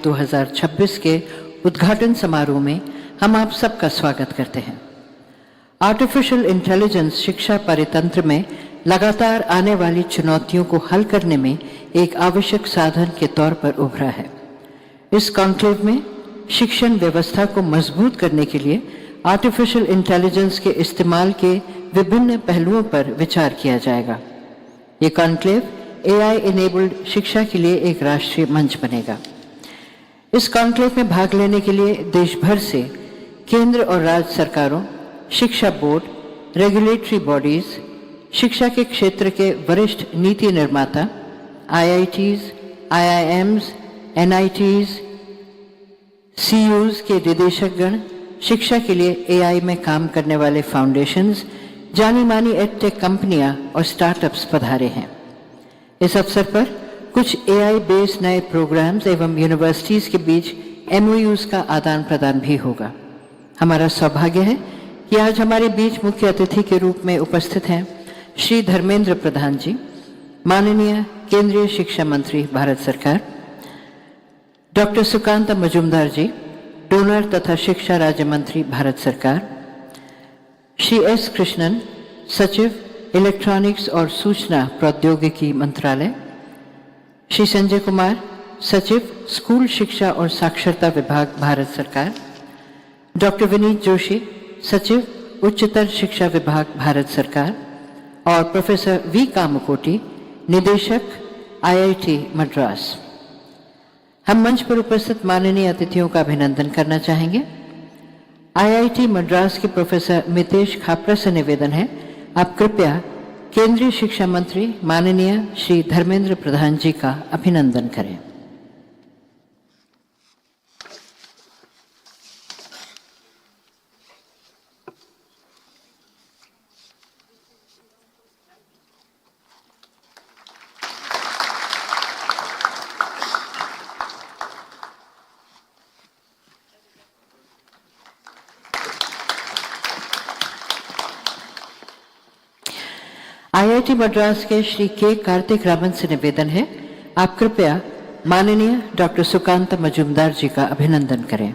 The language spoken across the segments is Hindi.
2026 के उद्घाटन समारोह में हम आप सबका स्वागत करते हैं। आर्टिफिशियल इंटेलिजेंस शिक्षा परितंत्र में लगातार आने वाली चुनौतियों को हल करने में एक आवश्यक साधन के तौर पर उभरा है। इस कॉन्क्लेव में शिक्षण व्यवस्था को मजबूत करने के लिए आर्टिफिशियल इंटेलिजेंस के इस्तेमाल के विभिन्न पहलुओं पर विचार किया जाएगा। ये कॉन्क्लेव AI इनेबल्ड शिक्षा के लिए एक राष्ट्रीय मंच बनेगा। इस कॉन्क्लेव में भाग लेने के लिए देश भर से केंद्र और राज्य सरकारों, शिक्षा बोर्ड, रेगुलेटरी बॉडीज, शिक्षा के क्षेत्र के वरिष्ठ नीति निर्माता, IITs, IIMs, NITs, CUs के निदेशकगण, शिक्षा के लिए AI में काम करने वाले फाउंडेशंस, जानी मानी एडटेक कंपनियां और स्टार्टअप्स पधारे हैं। इस अवसर पर कुछ AI बेस्ड नए प्रोग्राम्स एवं यूनिवर्सिटीज के बीच MOUs का आदान प्रदान भी होगा। हमारा सौभाग्य है कि आज हमारे बीच मुख्य अतिथि के रूप में उपस्थित हैं श्री धर्मेंद्र प्रधान जी, माननीय केंद्रीय शिक्षा मंत्री भारत सरकार, डॉक्टर सुकांत मजुमदार जी, डोनर तथा शिक्षा राज्य मंत्री भारत सरकार, श्री S कृष्णन, सचिव इलेक्ट्रॉनिक्स और सूचना प्रौद्योगिकी मंत्रालय, श्री संजय कुमार, सचिव स्कूल शिक्षा और साक्षरता विभाग भारत सरकार, डॉक्टर विनीत जोशी, सचिव उच्चतर शिक्षा विभाग भारत सरकार और प्रोफेसर V कामकोटी, निदेशक IIT मद्रास। हम मंच पर उपस्थित माननीय अतिथियों का अभिनंदन करना चाहेंगे। IIT मद्रास के प्रोफेसर मितेश खापरा से निवेदन है, आप कृपया केंद्रीय शिक्षा मंत्री माननीय श्री धर्मेंद्र प्रधान जी का अभिनंदन करें। IIT मद्रास के श्री K कार्तिक रामन से निवेदन है, आप कृपया माननीय डॉक्टर सुकांत मजुमदार जी का अभिनंदन करें।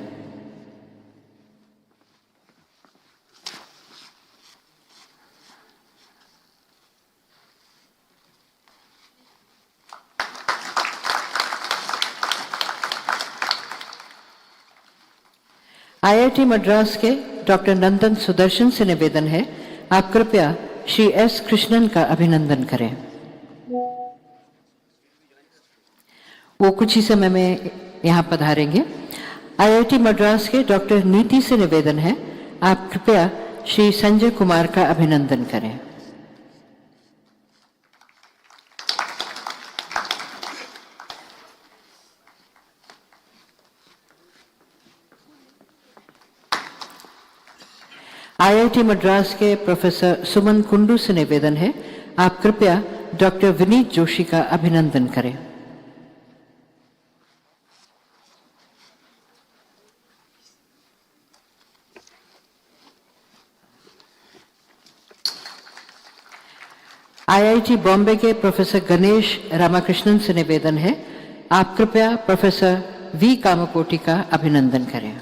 IIT मद्रास के डॉक्टर नंदन सुदर्शन से निवेदन है, आप कृपया श्री S कृष्णन का अभिनंदन करें। वो कुछ ही समय में यहाँ पधारेंगे। IIT मद्रास के डॉक्टर नीति से निवेदन है, आप कृपया श्री संजय कुमार का अभिनंदन करें। IIT मद्रास के प्रोफेसर सुमन कुंडू से निवेदन है, आप कृपया डॉक्टर विनीत जोशी का अभिनंदन करें। IIT बॉम्बे के प्रोफेसर गणेश रामाकृष्णन से निवेदन है, आप कृपया प्रोफेसर V कामकोटी का अभिनंदन करें।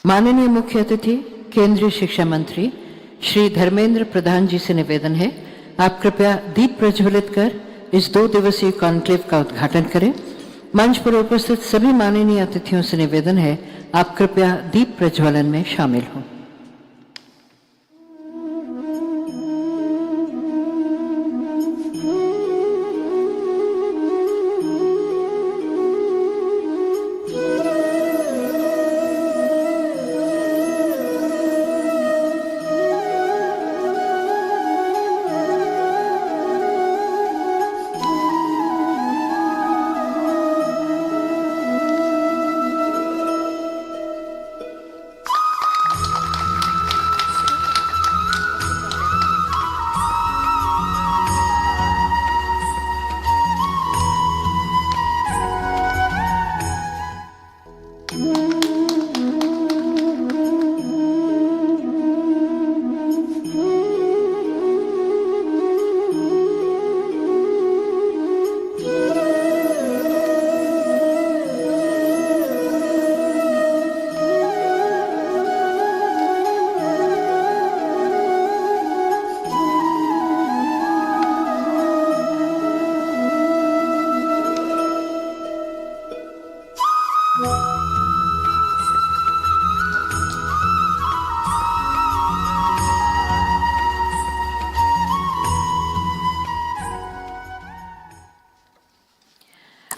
माननीय मुख्य अतिथि केंद्रीय शिक्षा मंत्री श्री धर्मेंद्र प्रधान जी से निवेदन है, आप कृपया दीप प्रज्वलित कर इस 2 दिवसीय कॉन्क्लेव का उद्घाटन करें। मंच पर उपस्थित सभी माननीय अतिथियों से निवेदन है, आप कृपया दीप प्रज्वलन में शामिल हों।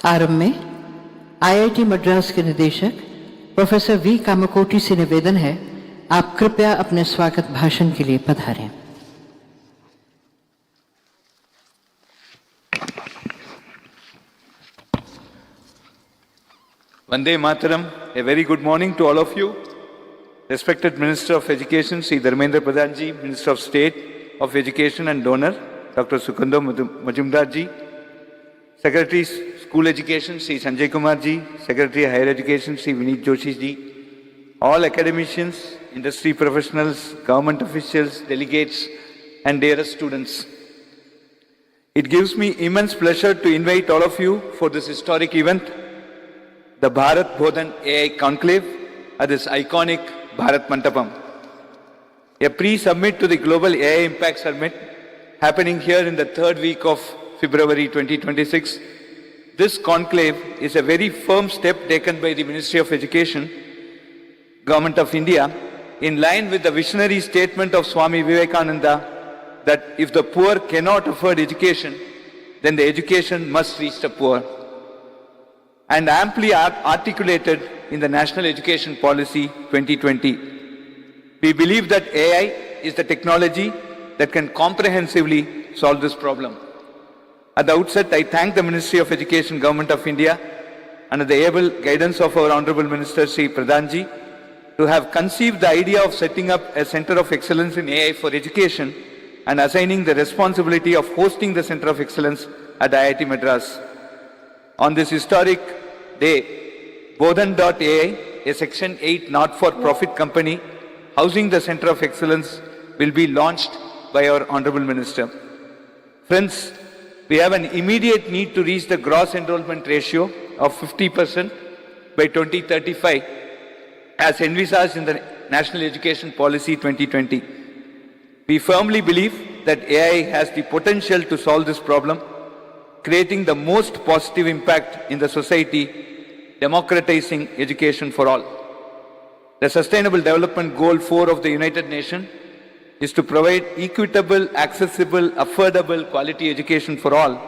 आरंभ में आईआईटी मद्रास के निदेशक प्रोफेसर वी कामकोटी से निवेदन है, आप कृपया अपने स्वागत भाषण के लिए पधारें। Vande Mataram, a very good morning to all of you. Respected Minister of Education, Sri Dharmendra Pradhan Ji, Minister of State of Education and donor, Dr. Sukando Majumdar Ji, Secretary School Education, Sri Sanjay Kumar Ji, Secretary Higher Education, Sri Vineet Joshi Ji, all academicians, industry professionals, government officials, delegates, and dearest students. It gives me immense pleasure to invite all of you for this historic event, the Bharat Bodhan AI Conclave at this iconic Bharat Mantapam, a pre-summit to the Global AI Impact Summit happening here in the third week of February 2026. This conclave is a very firm step taken by the Ministry of Education, Government of India, in line with the visionary statement of Swami Vivekananda that if the poor cannot afford education, then the education must reach the poor, and amply articulated in the National Education Policy 2020. We believe that AI is the technology that can comprehensively solve this problem. At the outset, I thank the Ministry of Education, Government of India, under the able guidance of our Honorable Minister Sri Pradhan Ji, to have conceived the idea of setting up a Center of Excellence in AI for Education and assigning the responsibility of hosting the Center of Excellence at IIT Madras. On this historic day, Bodhan.ai, a Section 8 not-for-profit company housing the Center of Excellence, will be launched by our Honorable Minister. Friends, we have an immediate need to reach the gross enrollment ratio of 50% by 2035 as envisaged in the National Education Policy 2020. We firmly believe that AI has the potential to solve this problem, creating the most positive impact in the society, democratizing education for all. The Sustainable Development Goal 4 of the United Nations is to provide equitable, accessible, affordable, quality education for all.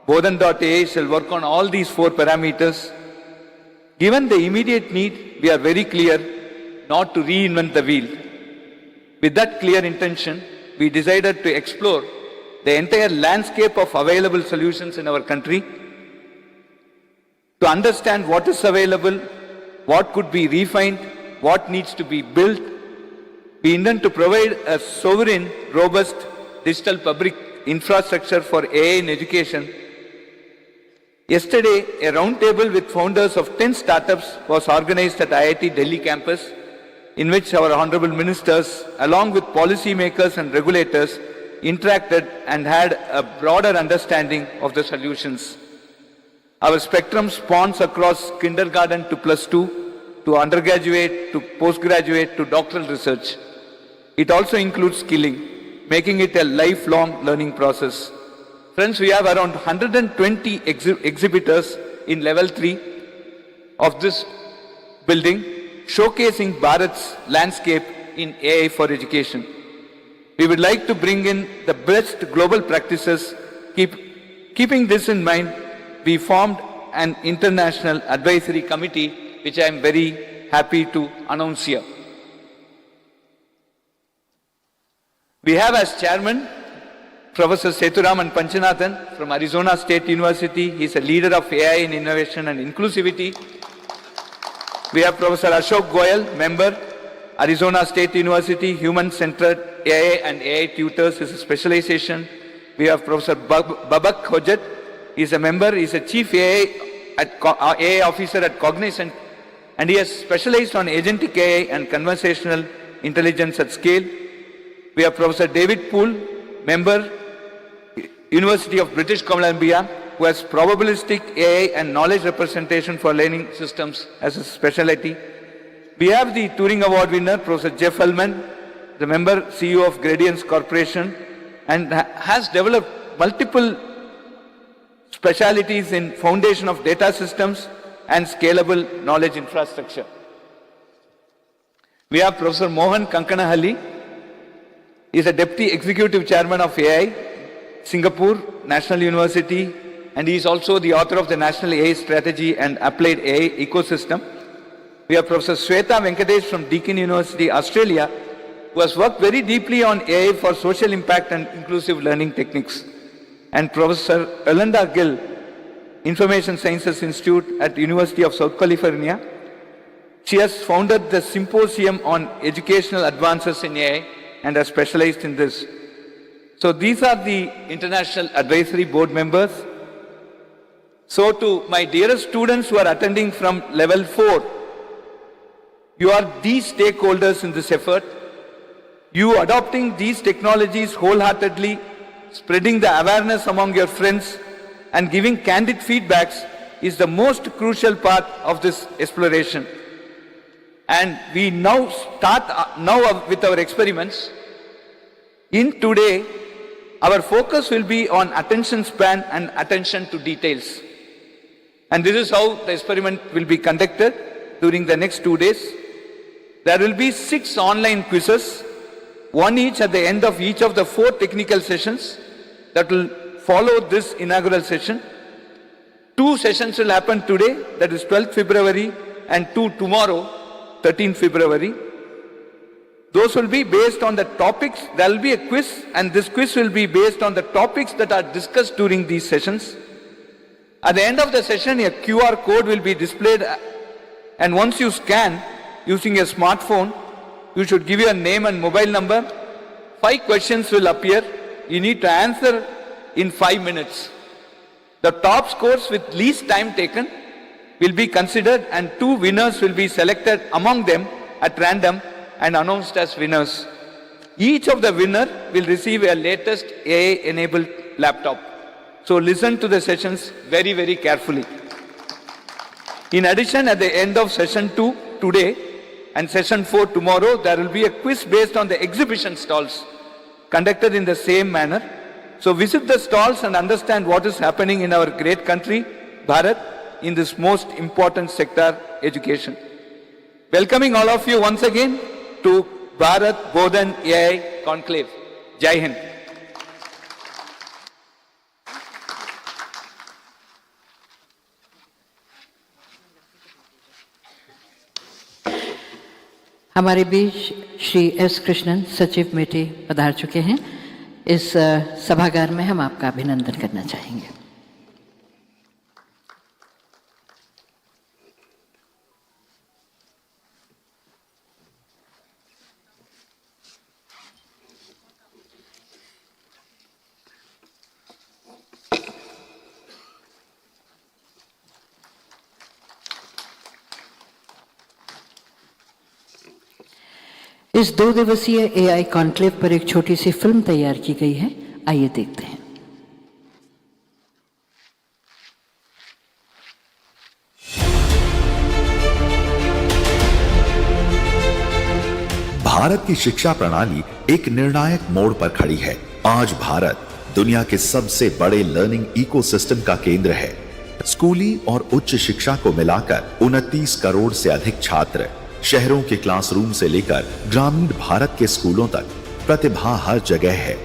Bodhan.ai shall work on all these 4 parameters. Given the immediate need, we are very clear not to reinvent the wheel. With that clear intention, we decided to explore the entire landscape of available solutions in our country, to understand what is available, what could be refined, what needs to be built. We intend to provide a sovereign, robust digital public infrastructure for AI in education. Yesterday, a roundtable with founders of 10 startups was organized at IIT Delhi campus, in which our honorable ministers, along with policymakers and regulators, interacted and had a broader understanding of the solutions. Our spectrum spans across kindergarten to +2, to undergraduate, to postgraduate, to doctoral research. It also includes skilling, making it a lifelong learning process. Friends, we have around 120 exhibitors in level 3 of this building, showcasing Bharat's landscape in AI for education. We would like to bring in the best global practices. Keeping this in mind, we formed an international advisory committee, which I am very happy to announce here. We have as chairman Professor Sethuraman Panchanathan from Arizona State University. He is a leader of AI in innovation and inclusivity. We have Professor Ashok Goyal, member, Arizona State University, Human-Centered AI and AI Tutors is a specialization. We have Professor Babak Hojat. He is a member, he is a Chief AI Officer at Cognizant, and he has specialized on agentic AI and conversational intelligence at scale. We have Professor David Poole, member, University of British Columbia, who has probabilistic AI and knowledge representation for learning systems as a specialty. We have the Turing Award winner, Professor Jeff Hellman, the member, CEO of Gradients Corporation, and has developed multiple specialities in foundation of data systems and scalable knowledge infrastructure. We have Professor Mohan Kankanahalli. He is a Deputy Executive Chairman of AI, Singapore National University, and he is also the author of the National AI Strategy and Applied AI Ecosystem. We have Professor Sweta Venkatesh from Deakin University, Australia, who has worked very deeply on AI for social impact and inclusive learning techniques. And Professor Yolanda Gill, Information Sciences Institute at University of South California. She has founded the Symposium on Educational Advances in AI and has specialized in this. So these are the International Advisory Board members. So to my dearest students who are attending from level 4, you are these stakeholders in this effort. You adopting these technologies wholeheartedly, spreading the awareness among your friends and giving candid feedbacks is the most crucial part of this exploration. And we now start with our experiments. In today, our focus will be on attention span and attention to details. And this is how the experiment will be conducted during the next 2 days. There will be 6 online quizzes, one each at the end of each of the 4 technical sessions that will follow this inaugural session. 2 sessions will happen today, that is 12th February, and 2 tomorrow, 13th February. Those will be based on the topics. There will be a quiz, and this quiz will be based on the topics that are discussed during these sessions. At the end of the session, a QR code will be displayed, and once you scan using a smartphone, you should give your name and mobile number. 5 questions will appear. You need to answer in 5 minutes. The top scores with least time taken will be considered, and 2 winners will be selected among them at random and announced as winners. Each of the winner will receive a latest AI-enabled laptop. So listen to the sessions very, very carefully. In addition, at the end of session 2 today and session 4 tomorrow, there will be a quiz based on the exhibition stalls conducted in the same manner. So visit the stalls and understand what is happening in our great country, Bharat, in this most important sector, education. Welcoming all of you once again to Bharat Bodhan AI Conclave. Jai Hind. हमारे बीच श्री एस कृष्णन सचिव मेटे पधार चुके हैं। इस सभागार में हम आपका अभिनंदन करना चाहेंगे। इस 2 दिवसीय एआई कॉन्क्लेव पर एक छोटी सी फिल्म तैयार की गई है, आइए देखते हैं। भारत की शिक्षा प्रणाली एक निर्णायक मोड़ पर खड़ी है। आज भारत दुनिया के सबसे बड़े लर्निंग इकोसिस्टम का केंद्र है। स्कूली और उच्च शिक्षा को मिलाकर 29 करोड़ से अधिक छात्र, शहरों के क्लासरूम से लेकर ग्रामीण भारत के स्कूलों तक प्रतिभा हर जगह है।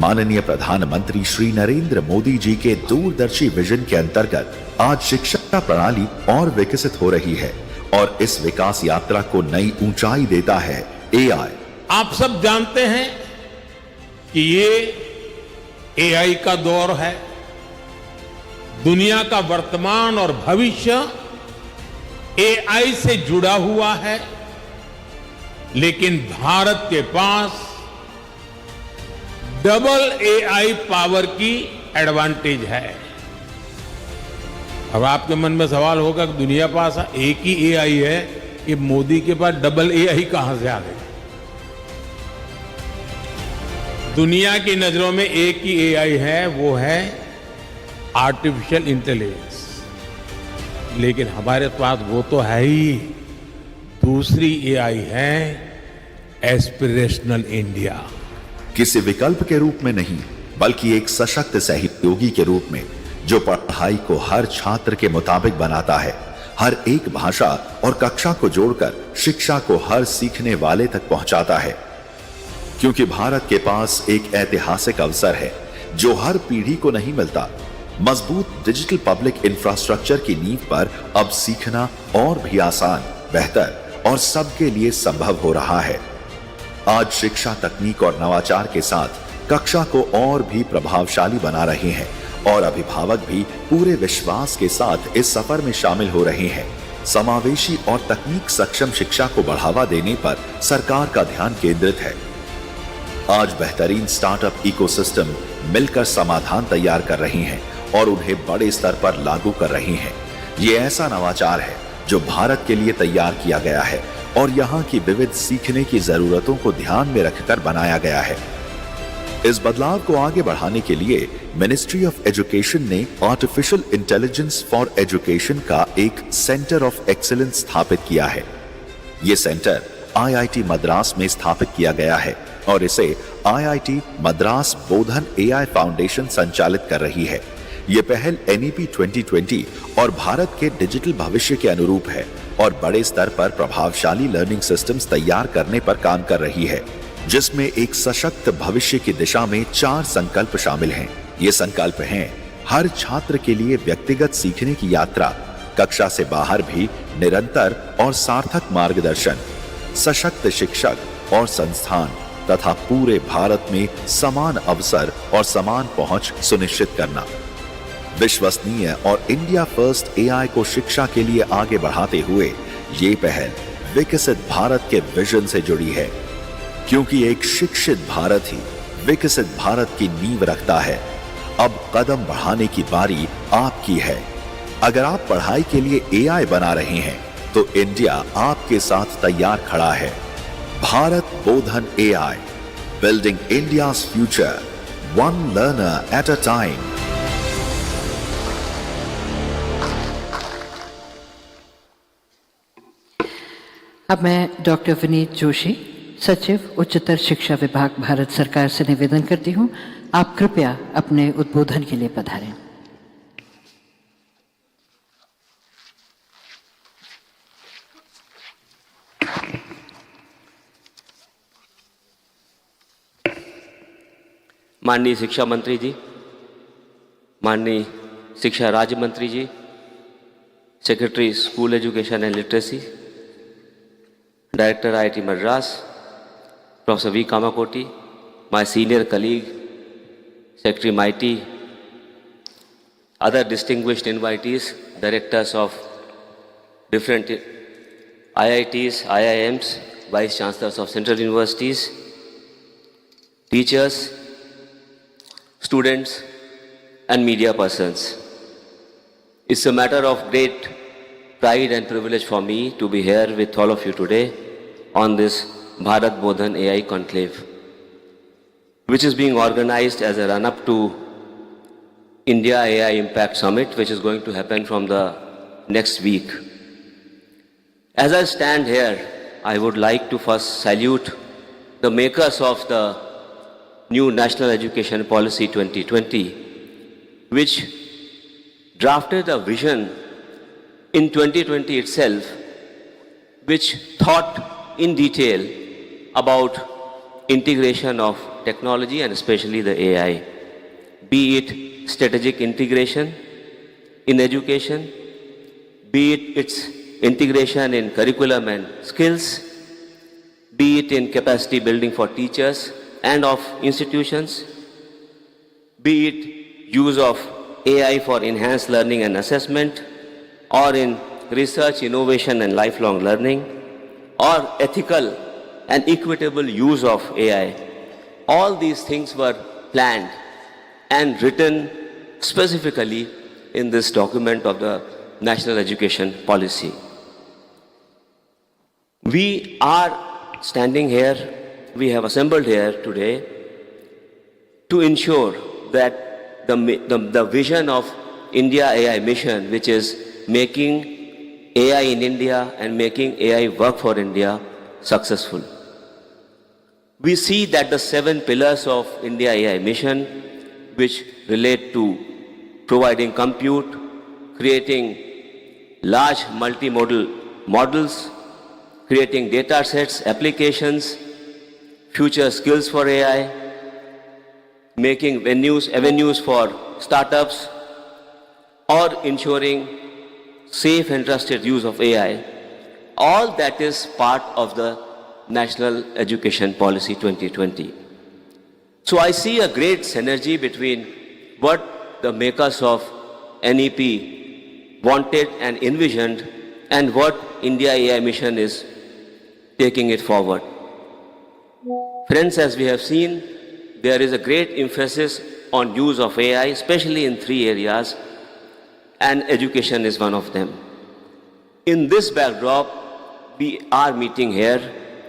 माननीय प्रधानमंत्री श्री नरेंद्र मोदी जी के दूरदर्शी विजन के अंतर्गत आज शिक्षा प्रणाली और विकसित हो रही है और इस विकास यात्रा को नई ऊंचाई देता है एआई। आप सब जानते हैं कि ये एआई का दौर है। दुनिया का वर्तमान और भविष्य एआई से जुड़ा हुआ है, लेकिन भारत के पास डबल एआई पावर की एडवांटेज है। अब आपके मन में सवाल होगा कि दुनिया पास एक ही एआई है, कि मोदी के पास डबल एआई कहां से आ गए? दुनिया की नजरों में एक ही एआई है, वो है आर्टिफिशियल इंटेलिजेंस। लेकिन हमारे पास वो तो है ही, दूसरी एआई है एस्पिरेशनल इंडिया। किसी विकल्प के रूप में नहीं, बल्कि एक सशक्त सहयोगी के रूप में, जो पढ़ाई को हर छात्र के मुताबिक बनाता है, हर एक भाषा और कक्षा को जोड़कर शिक्षा को हर सीखने वाले तक पहुंचाता है। क्योंकि भारत के पास एक ऐतिहासिक अवसर है जो हर पीढ़ी को नहीं मिलता। मजबूत डिजिटल पब्लिक इंफ्रास्ट्रक्चर की नींव पर अब सीखना और भी आसान, बेहतर और सबके लिए संभव हो रहा है। आज शिक्षा तकनीक और नवाचार के साथ कक्षा को और भी प्रभावशाली बना रहे हैं और अभिभावक भी पूरे विश्वास के साथ इस सफर में शामिल हो रहे हैं। समावेशी और तकनीक सक्षम शिक्षा को बढ़ावा देने पर सरकार का ध्यान केंद्रित है। आज बेहतरीन स्टार्टअप इकोसिस्टम मिलकर समाधान तैयार कर रही हैं और उन्हें बड़े स्तर पर लागू कर रही हैं। ये ऐसा नवाचार है जो भारत के लिए तैयार किया गया है और यहाँ की विविध सीखने की जरूरतों को ध्यान में रखकर बनाया गया है। इस बदलाव को आगे बढ़ाने के लिए मिनिस्ट्री ऑफ एजुकेशन ने आर्टिफिशियल इंटेलिजेंस फॉर एजुकेशन का एक सेंटर ऑफ एक्सीलेंस स्थापित किया है। ये सेंटर आईआईटी मद्रास में स्थापित किया गया है और इसे आईआईटी मद्रास बोधन एआई फाउंडेशन संचालित कर रही है। ये पहल एनईपी 2020 और भारत के डिजिटल भविष्य के अनुरूप है और बड़े स्तर पर प्रभावशाली लर्निंग सिस्टम्स तैयार करने पर काम कर रही है, जिसमें एक सशक्त भविष्य की दिशा में 4 संकल्प शामिल हैं। ये संकल्प हैं: हर छात्र के लिए व्यक्तिगत सीखने की यात्रा, कक्षा से बाहर भी निरंतर और सार्थक मार्गदर्शन, सशक्त शिक्षक और संस्थान तथा पूरे भारत में समान अवसर और समान पहुंच सुनिश्चित करना। विश्वसनीय और इंडिया फर्स्ट एआई को शिक्षा के लिए आगे बढ़ाते हुए ये पहल विकसित भारत के विजन से जुड़ी है, क्योंकि एक शिक्षित भारत ही विकसित भारत की नींव रखता है। अब कदम बढ़ाने की बारी आपकी है। अगर आप पढ़ाई के लिए एआई बना रहे हैं तो इंडिया आपके साथ तैयार खड़ा है। Bharat Bodhan AI, building India's future, one learner at a time. अब मैं डॉक्टर विनीत जोशी, सचिव उच्चतर शिक्षा विभाग, भारत सरकार से निवेदन करती हूं, आप कृपया अपने उद्बोधन के लिए पधारें। माननीय शिक्षा मंत्री जी, माननीय शिक्षा राज्य मंत्री जी, secretary school education and literacy, director IIT Madras, professor V Kamakoti, my senior colleague, Secretary Mighty, other distinguished invitees, directors of different IITs, IIMs, vice chancellors of central universities, teachers, students, and media persons. It's a matter of great pride and privilege for me to be here with all of you today on this Bharat Bodhan AI Conclave, which is being organized as a run-up to India AI Impact Summit, which is going to happen from the next week. As I stand here, I would like to first salute the makers of the new National Education Policy 2020, which drafted a vision in 2020 itself, which thought in detail about integration of technology and especially the AI, be it strategic integration in education, be it its integration in curriculum and skills, be it in capacity building for teachers and of institutions, be it use of AI for enhanced learning and assessment, or in research, innovation and lifelong learning, or ethical and equitable use of AI. All these things were planned and written specifically in this document of the National Education Policy. We are standing here, we have assembled here today to ensure that the vision of India AI mission, which is making AI in India and making AI work for India, successful. We see that the 7 pillars of India AI mission, which relate to providing compute, creating large multimodal models, creating data sets, applications, future skills for AI, making avenues for startups, or ensuring safe and trusted use of AI, all that is part of the National Education Policy 2020. So I see a great synergy between what the makers of NEP wanted and envisioned and what India AI Mission is taking it forward. Friends, as we have seen, there is a great emphasis on use of AI, especially in 3 areas, and education is one of them. In this backdrop, we are meeting here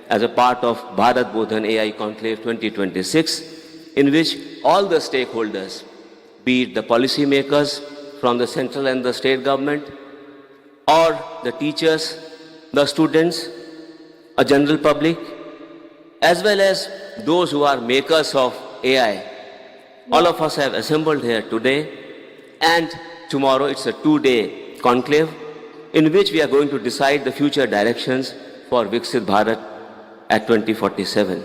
as a part of Bharat Bodhan AI Conclave 2026, in which all the stakeholders, be it the policy makers from the central and the state government, or the teachers, the students, a general public, as well as those who are makers of AI, all of us have assembled here today, and tomorrow it's a 2-day conclave in which we are going to decide the future directions for Viksit Bharat at 2047.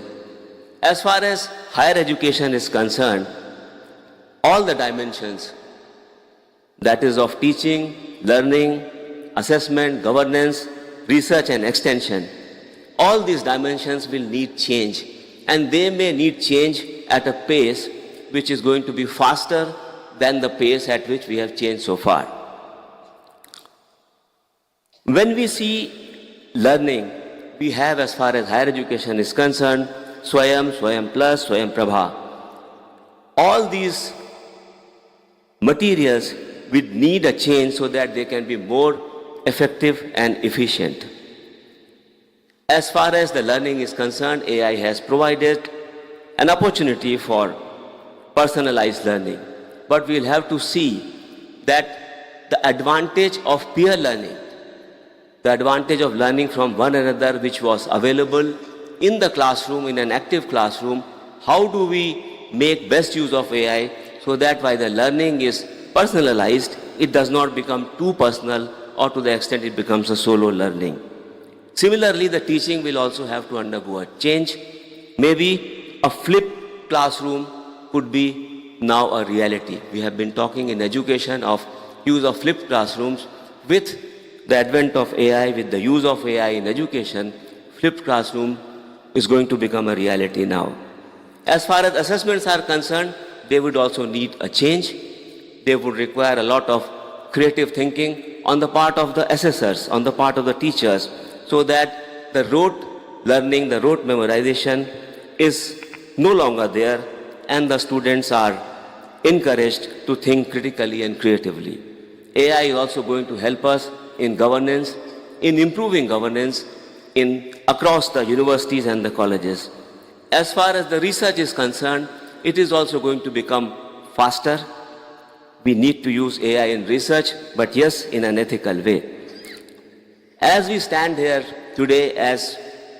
As far as higher education is concerned, all the dimensions, that is of teaching, learning, assessment, governance, research and extension, all these dimensions will need change, and they may need change at a pace which is going to be faster than the pace at which we have changed so far. When we see learning, we have, as far as higher education is concerned, Swayam, Swayam Plus, Swayam Prabha. All these materials will need a change so that they can be more effective and efficient. As far as the learning is concerned, AI has provided an opportunity for personalized learning. But we'll have to see that the advantage of peer learning, the advantage of learning from one another which was available in the classroom, in an active classroom, how do we make best use of AI so that while the learning is personalized, it does not become too personal or to the extent it becomes a solo learning. Similarly, the teaching will also have to undergo a change. Maybe a flipped classroom could be now a reality. We have been talking in education of use of flipped classrooms. With the advent of AI, with the use of AI in education, flipped classroom is going to become a reality now. As far as assessments are concerned, they would also need a change. They would require a lot of creative thinking on the part of the assessors, on the part of the teachers, so that the rote learning, the rote memorization is no longer there, and the students are encouraged to think critically and creatively. AI is also going to help us in governance, in improving governance across the universities and the colleges. As far as the research is concerned, it is also going to become faster. We need to use AI in research, but yes, in an ethical way. As we stand here today, as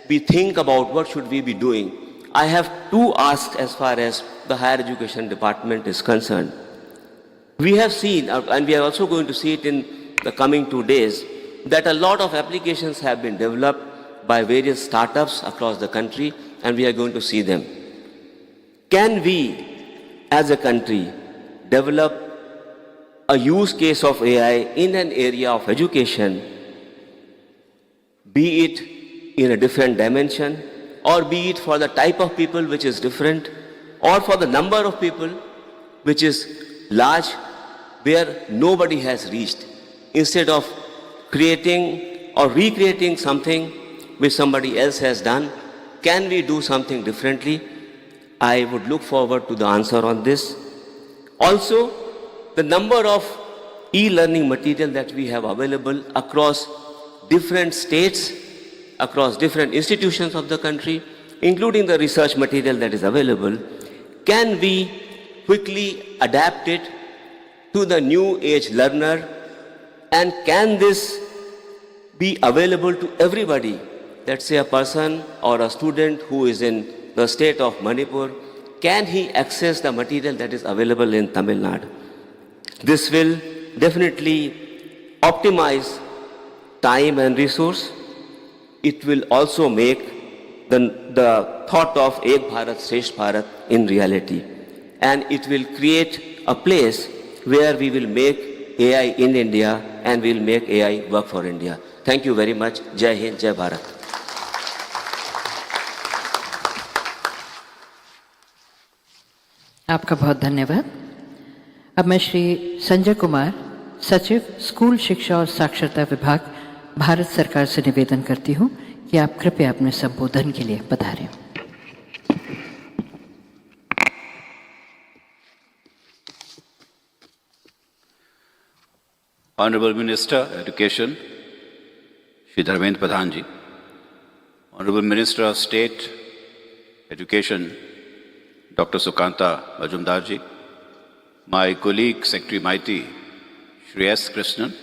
we think about what should we be doing, I have 2 asks as far as the higher education department is concerned. We have seen, and we are also going to see it in the coming 2 days, that a lot of applications have been developed by various startups across the country, and we are going to see them. Can we, as a country, develop a use case of AI in an area of education, be it in a different dimension, or be it for the type of people which is different, or for the number of people which is large, where nobody has reached, instead of creating or recreating something which somebody else has done? Can we do something differently? I would look forward to the answer on this. Also, the number of e-learning material that we have available across different states, across different institutions of the country, including the research material that is available, can we quickly adapt it to the new age learner, and can this be available to everybody? Let's say a person or a student who is in the state of Manipur, can he access the material that is available in Tamil Nadu? This will definitely optimize time and resource. It will also make the thought of Ek Bharat, Shresth Bharat in reality. And it will create a place where we will make AI in India and we will make AI work for India. Thank you very much. Jai Hind, Jai Bharat. आपका बहुत धन्यवाद। अब मैं श्री संजय कुमार, सचिव स्कूल शिक्षा और साक्षरता विभाग, भारत सरकार से निवेदन करती हूँ कि आप कृपया अपने संबोधन के लिए पधारें। Honorable Minister, Education, Shri Dharmendra Pradhan Ji, Honorable Minister of State, Education, Dr. Sukanta Majumdar Ji, my colleague Secretary Mighty, Shri S. Krishnan,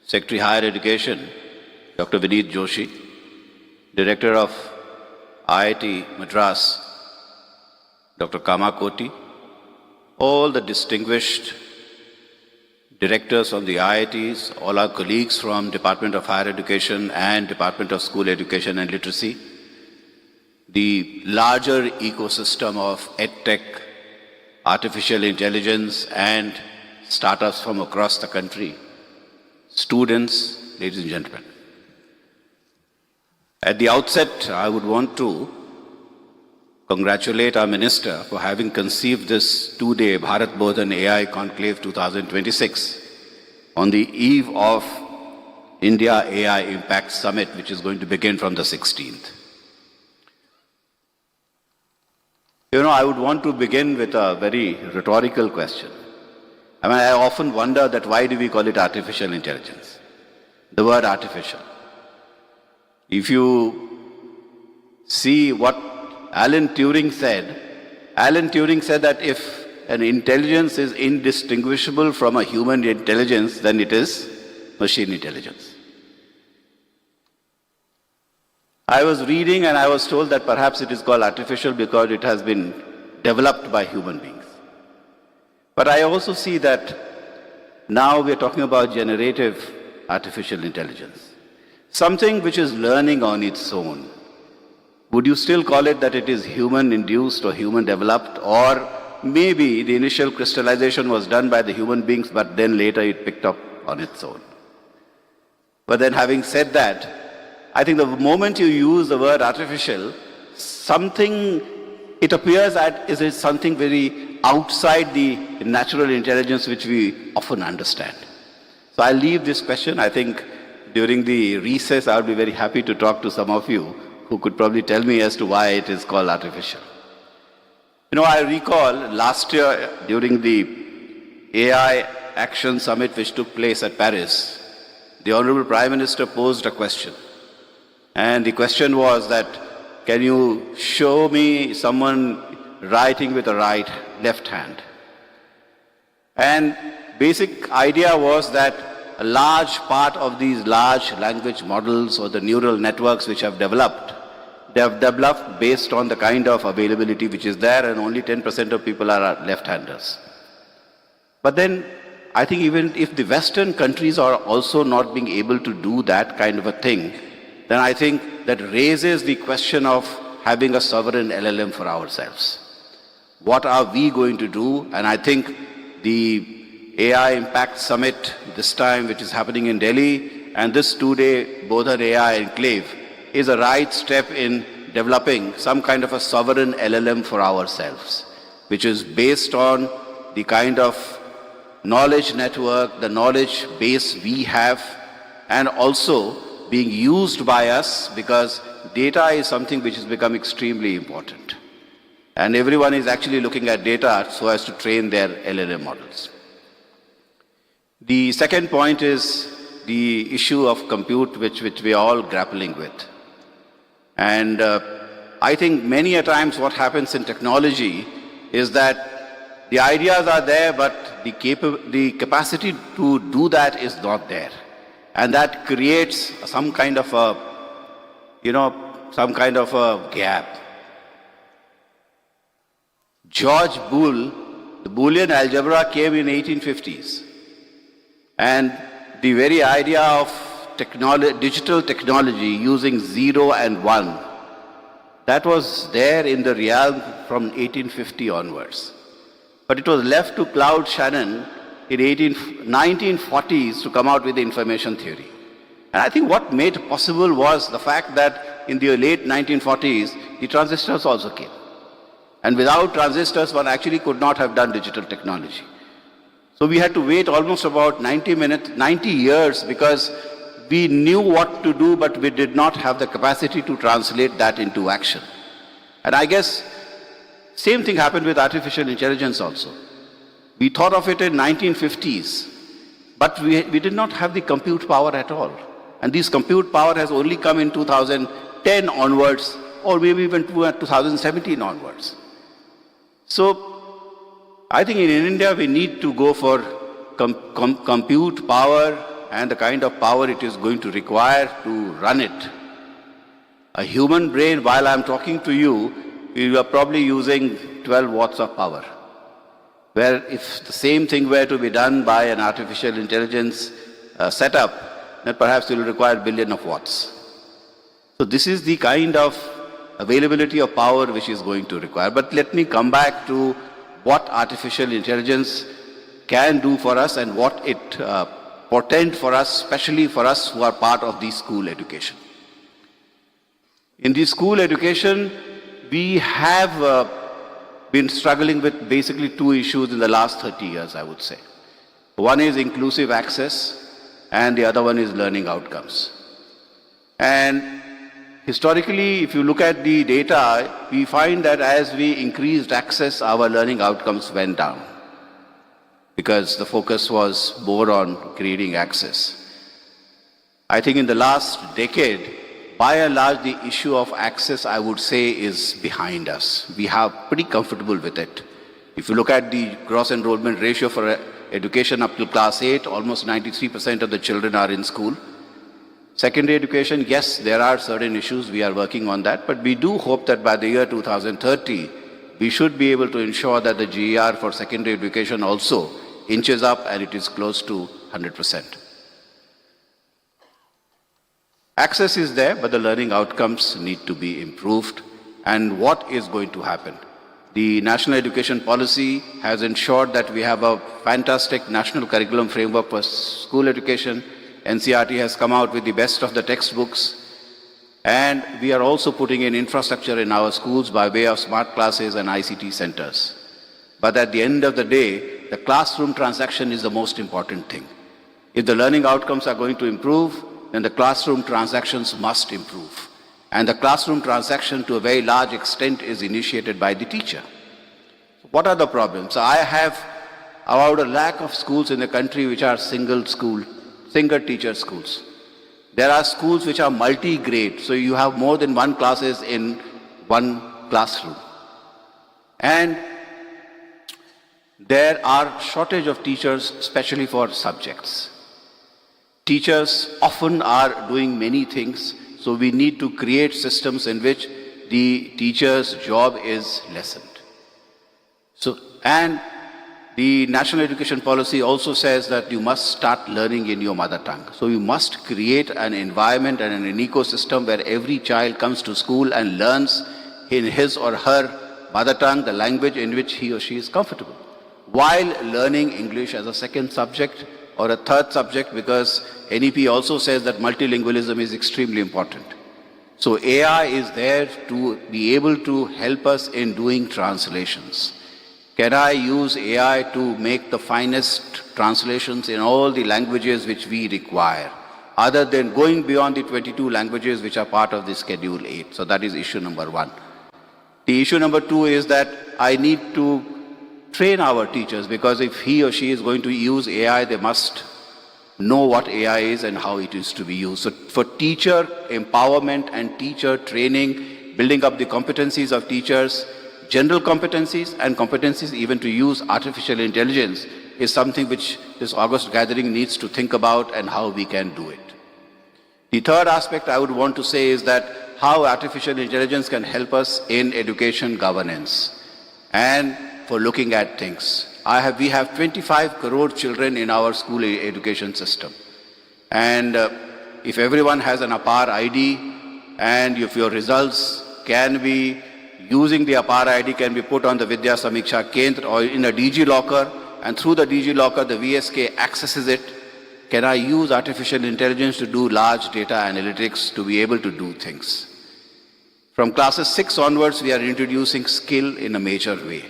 Secretary Higher Education, Dr. Vineet Joshi, Director of IIT Madras, Dr. Kama Koti, all the distinguished directors from the IITs, all our colleagues from Department of Higher Education and Department of School Education and Literacy, the larger ecosystem of EdTech, artificial intelligence and startups from across the country, students, ladies and gentlemen. At the outset, I would want to congratulate our Minister for having conceived this two-day Bharat Bodhan AI Conclave 2026 on the eve of India AI Impact Summit, which is going to begin from the 16th. You know, I would want to begin with a very rhetorical question. I mean, I often wonder that why do we call it artificial intelligence? The word artificial. If you see what Alan Turing said that if an intelligence is indistinguishable from a human intelligence, then it is machine intelligence. I was reading and I was told that perhaps it is called artificial because it has been developed by human beings. But I also see that now we are talking about generative artificial intelligence, something which is learning on its own. Would you still call it that it is human-induced or human-developed, or maybe the initial crystallization was done by the human beings, but then later it picked up on its own? But then having said that, I think the moment you use the word artificial, it appears that it is something very outside the natural intelligence which we often understand. So I'll leave this question. I think during the recess, I'll be very happy to talk to some of you who could probably tell me as to why it is called artificial. You know, I recall last year during the AI Action Summit which took place at Paris, the Honorable Prime Minister posed a question. And the question was that, can you show me someone writing with a left hand? And basic idea was that a large part of these large language models or the neural networks which have developed, they have developed based on the kind of availability which is there, and only 10% of people are left-handers. But then I think even if the Western countries are also not being able to do that kind of a thing, then I think that raises the question of having a sovereign LLM for ourselves. What are we going to do? And I think the AI Impact Summit this time, which is happening in Delhi, and this two-day Bodhan AI Enclave is a right step in developing some kind of a sovereign LLM for ourselves, which is based on the kind of knowledge network, the knowledge base we have, and also being used by us, because data is something which has become extremely important. And everyone is actually looking at data so as to train their LLM models. The second point is the issue of compute, which we are all grappling with. And I think many a times what happens in technology is that the ideas are there, but the capacity to do that is not there. And that creates some kind of a gap. George Boole, the Boolean algebra came in 1850s. And the very idea of digital technology using 0 and 1, that was there in the realm from 1850 onwards. But it was left to Claude Shannon in 1940s to come out with the information theory. And I think what made it possible was the fact that in the late 1940s, the transistors also came. And without transistors, one actually could not have done digital technology. So we had to wait almost about 90 years because we knew what to do, but we did not have the capacity to translate that into action. And I guess same thing happened with artificial intelligence also. We thought of it in 1950s, but we did not have the compute power at all. And this compute power has only come in 2010 onwards, or maybe even 2017 onwards. So I think in India we need to go for compute power and the kind of power it is going to require to run it. A human brain, while I'm talking to you, we are probably using 12 watts of power. Where if the same thing were to be done by an artificial intelligence setup, then perhaps it will require a billion of watts. So this is the kind of availability of power which is going to require. But let me come back to what artificial intelligence can do for us and what it portends for us, especially for us who are part of the school education. In the school education, we have been struggling with basically two issues in the last 30 years, I would say. One is inclusive access, and the other one is learning outcomes. And historically, if you look at the data, we find that as we increased access, our learning outcomes went down because the focus was more on creating access. I think in the last decade, by and large, the issue of access, I would say, is behind us. We are pretty comfortable with it. If you look at the gross enrollment ratio for education up to class 8, almost 93% of the children are in school. Secondary education, yes, there are certain issues, we are working on that, but we do hope that by the year 2030, we should be able to ensure that the GER for secondary education also inches up and it is close to 100%. Access is there, but the learning outcomes need to be improved. And what is going to happen? The National Education Policy has ensured that we have a fantastic national curriculum framework for school education. NCERT has come out with the best of the textbooks. And we are also putting in infrastructure in our schools by way of smart classes and ICT centers. But at the end of the day, the classroom transaction is the most important thing. If the learning outcomes are going to improve, then the classroom transactions must improve. And the classroom transaction to a very large extent is initiated by the teacher. What are the problems? I have about a lakh of schools in the country which are single teacher schools. There are schools which are multi-grade, so you have more than one classes in one classroom. And there are shortage of teachers, especially for subjects. Teachers often are doing many things, so we need to create systems in which the teacher's job is lessened. And the National Education Policy also says that you must start learning in your mother tongue. So you must create an environment and an ecosystem where every child comes to school and learns in his or her mother tongue, the language in which he or she is comfortable, while learning English as a second subject or a third subject, because NEP also says that multilingualism is extremely important. So AI is there to be able to help us in doing translations. Can I use AI to make the finest translations in all the languages which we require, other than going beyond the 22 languages which are part of the Schedule 8? So that is issue number one. The issue number two is that I need to train our teachers, because if he or she is going to use AI, they must know what AI is and how it is to be used. So for teacher empowerment and teacher training, building up the competencies of teachers, general competencies and competencies even to use artificial intelligence is something which this August gathering needs to think about and how we can do it. The third aspect I would want to say is that how artificial intelligence can help us in education governance and for looking at things. We have 25 crore children in our school education system. And if everyone has an APAR ID and if your results can be, using the APAR ID can be put on the Vidya Samiksha Kendra or in a DigiLocker, and through the DigiLocker, the VSK accesses it. Can I use artificial intelligence to do large data analytics to be able to do things? From classes 6 onwards, we are introducing skill in a major way.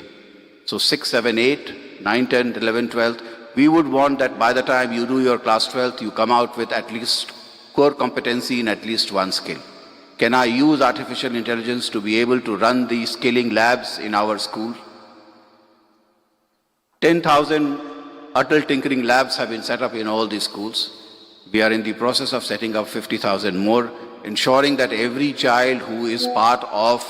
So 6, 7, 8, 9, 10, 11, 12, we would want that by the time you do your class 12th, you come out with at least core competency in at least one skill. Can I use artificial intelligence to be able to run the skilling labs in our school? 10,000 Atal Tinkering Labs have been set up in all these schools. We are in the process of setting up 50,000 more, ensuring that every child who is part of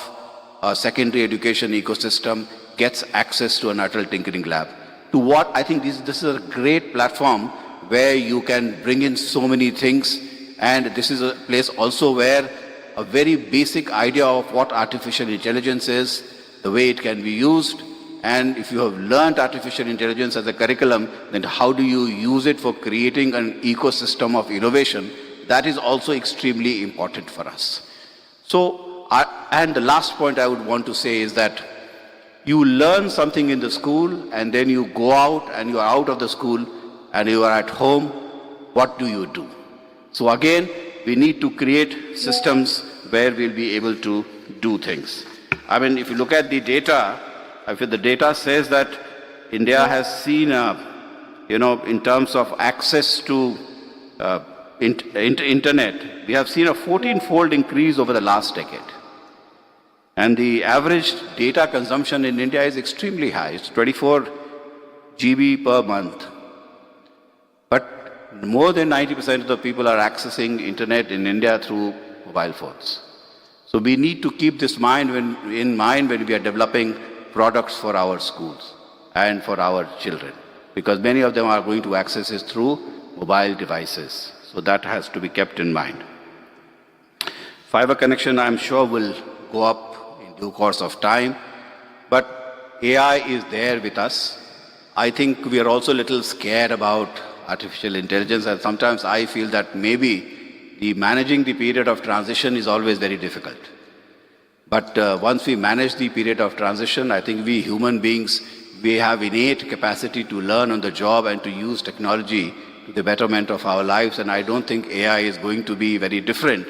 a secondary education ecosystem gets access to an Atal Tinkering Lab. To what I think this is a great platform where you can bring in so many things, and this is a place also where a very basic idea of what artificial intelligence is, the way it can be used, and if you have learned artificial intelligence as a curriculum, then how do you use it for creating an ecosystem of innovation? That is also extremely important for us. So, and the last point I would want to say is that you learn something in the school and then you go out and you are out of the school and you are at home. What do you do? So again, we need to create systems where we'll be able to do things. I mean, if you look at the data, if the data says that India has seen, in terms of access to internet, we have seen a 14-fold increase over the last decade. And the average data consumption in India is extremely high. It's 24 GB per month. But more than 90% of the people are accessing internet in India through mobile phones. So we need to keep this in mind when we are developing products for our schools and for our children, because many of them are going to access it through mobile devices. So that has to be kept in mind. Fiber connection, I'm sure, will go up in due course of time, but AI is there with us. I think we are also a little scared about artificial intelligence, and sometimes I feel that maybe managing the period of transition is always very difficult. But once we manage the period of transition, I think we human beings, we have innate capacity to learn on the job and to use technology to the betterment of our lives, and I don't think AI is going to be very different.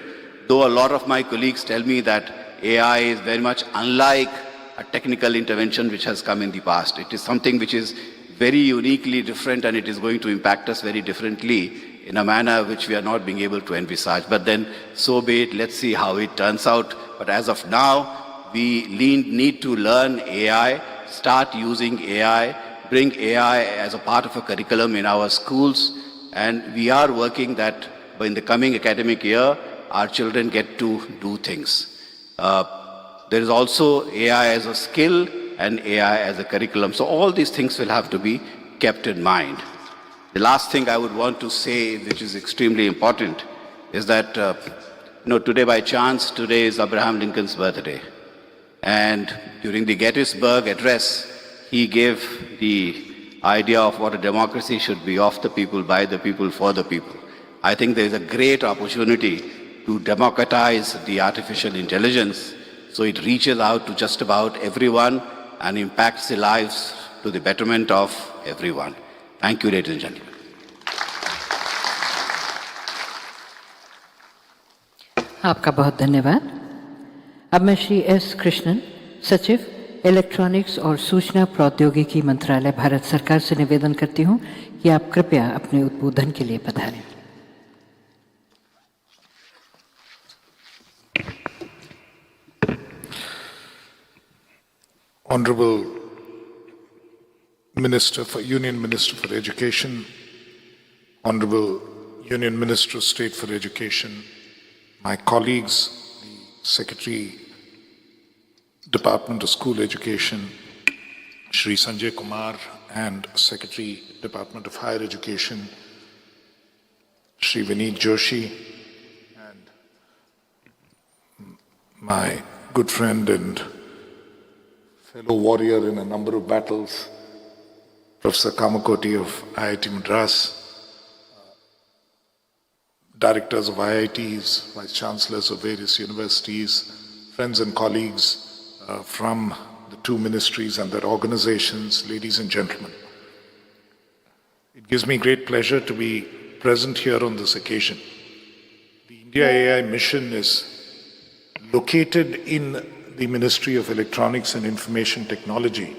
Though a lot of my colleagues tell me that AI is very much unlike a technical intervention which has come in the past. It is something which is very uniquely different, and it is going to impact us very differently in a manner which we are not being able to envisage. But then, so be it, let's see how it turns out. But as of now, we need to learn AI, start using AI, bring AI as a part of a curriculum in our schools, and we are working that in the coming academic year, our children get to do things. There is also AI as a skill and AI as a curriculum. So all these things will have to be kept in mind. The last thing I would want to say, which is extremely important, is that today by chance, today is Abraham Lincoln's birthday. And during the Gettysburg Address, he gave the idea of what a democracy should be: of the people, by the people, for the people. I think there is a great opportunity to democratize the artificial intelligence so it reaches out to just about everyone and impacts the lives to the betterment of everyone. Thank you, ladies and gentlemen. आपका बहुत धन्यवाद। अब मैं श्री एस कृष्णन, सचिव इलेक्ट्रॉनिक्स और सूचना प्रौद्योगिकी मंत्रालय, भारत सरकार से निवेदन करती हूं कि आप कृपया अपने उद्बोधन के लिए पधारें। Honorable Union Minister for Education, Honorable Union Minister of State for Education, my colleagues, the Secretary, Department of School Education, Shri Sanjay Kumar, and Secretary, Department of Higher Education, Shri Vineet Joshi, and my good friend and fellow warrior in a number of battles, Professor Kamakoti of IIT Madras, directors of IITs, vice chancellors of various universities, friends and colleagues from the two ministries and their organizations, ladies and gentlemen. It gives me great pleasure to be present here on this occasion. The India AI mission is located in the Ministry of Electronics and Information Technology,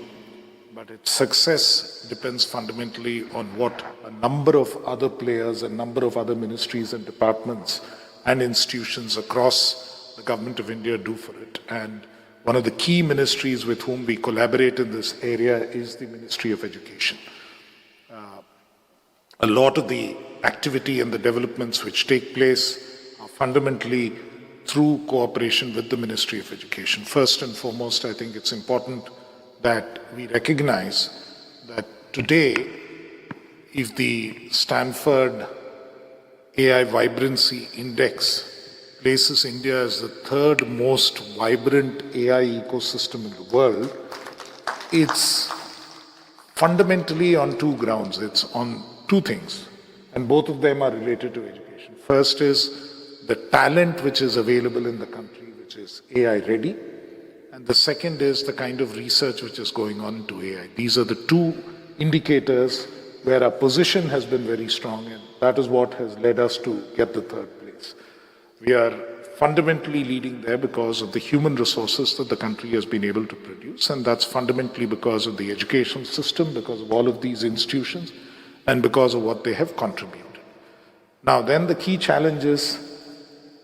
but its success depends fundamentally on what a number of other players, a number of other ministries and departments and institutions across the Government of India do for it. And one of the key ministries with whom we collaborate in this area is the Ministry of Education. A lot of the activity and the developments which take place are fundamentally through cooperation with the Ministry of Education. First and foremost, I think it's important that we recognize that today, if the Stanford AI Vibrancy Index places India as the third most vibrant AI ecosystem in the world, it's fundamentally on two grounds. It's on two things, and both of them are related to education. First is the talent which is available in the country, which is AI ready, and the second is the kind of research which is going on into AI. These are the two indicators where our position has been very strong, and that is what has led us to get the third place. We are fundamentally leading there because of the human resources that the country has been able to produce, and that's fundamentally because of the educational system, because of all of these institutions, and because of what they have contributed. Now then, the key challenge is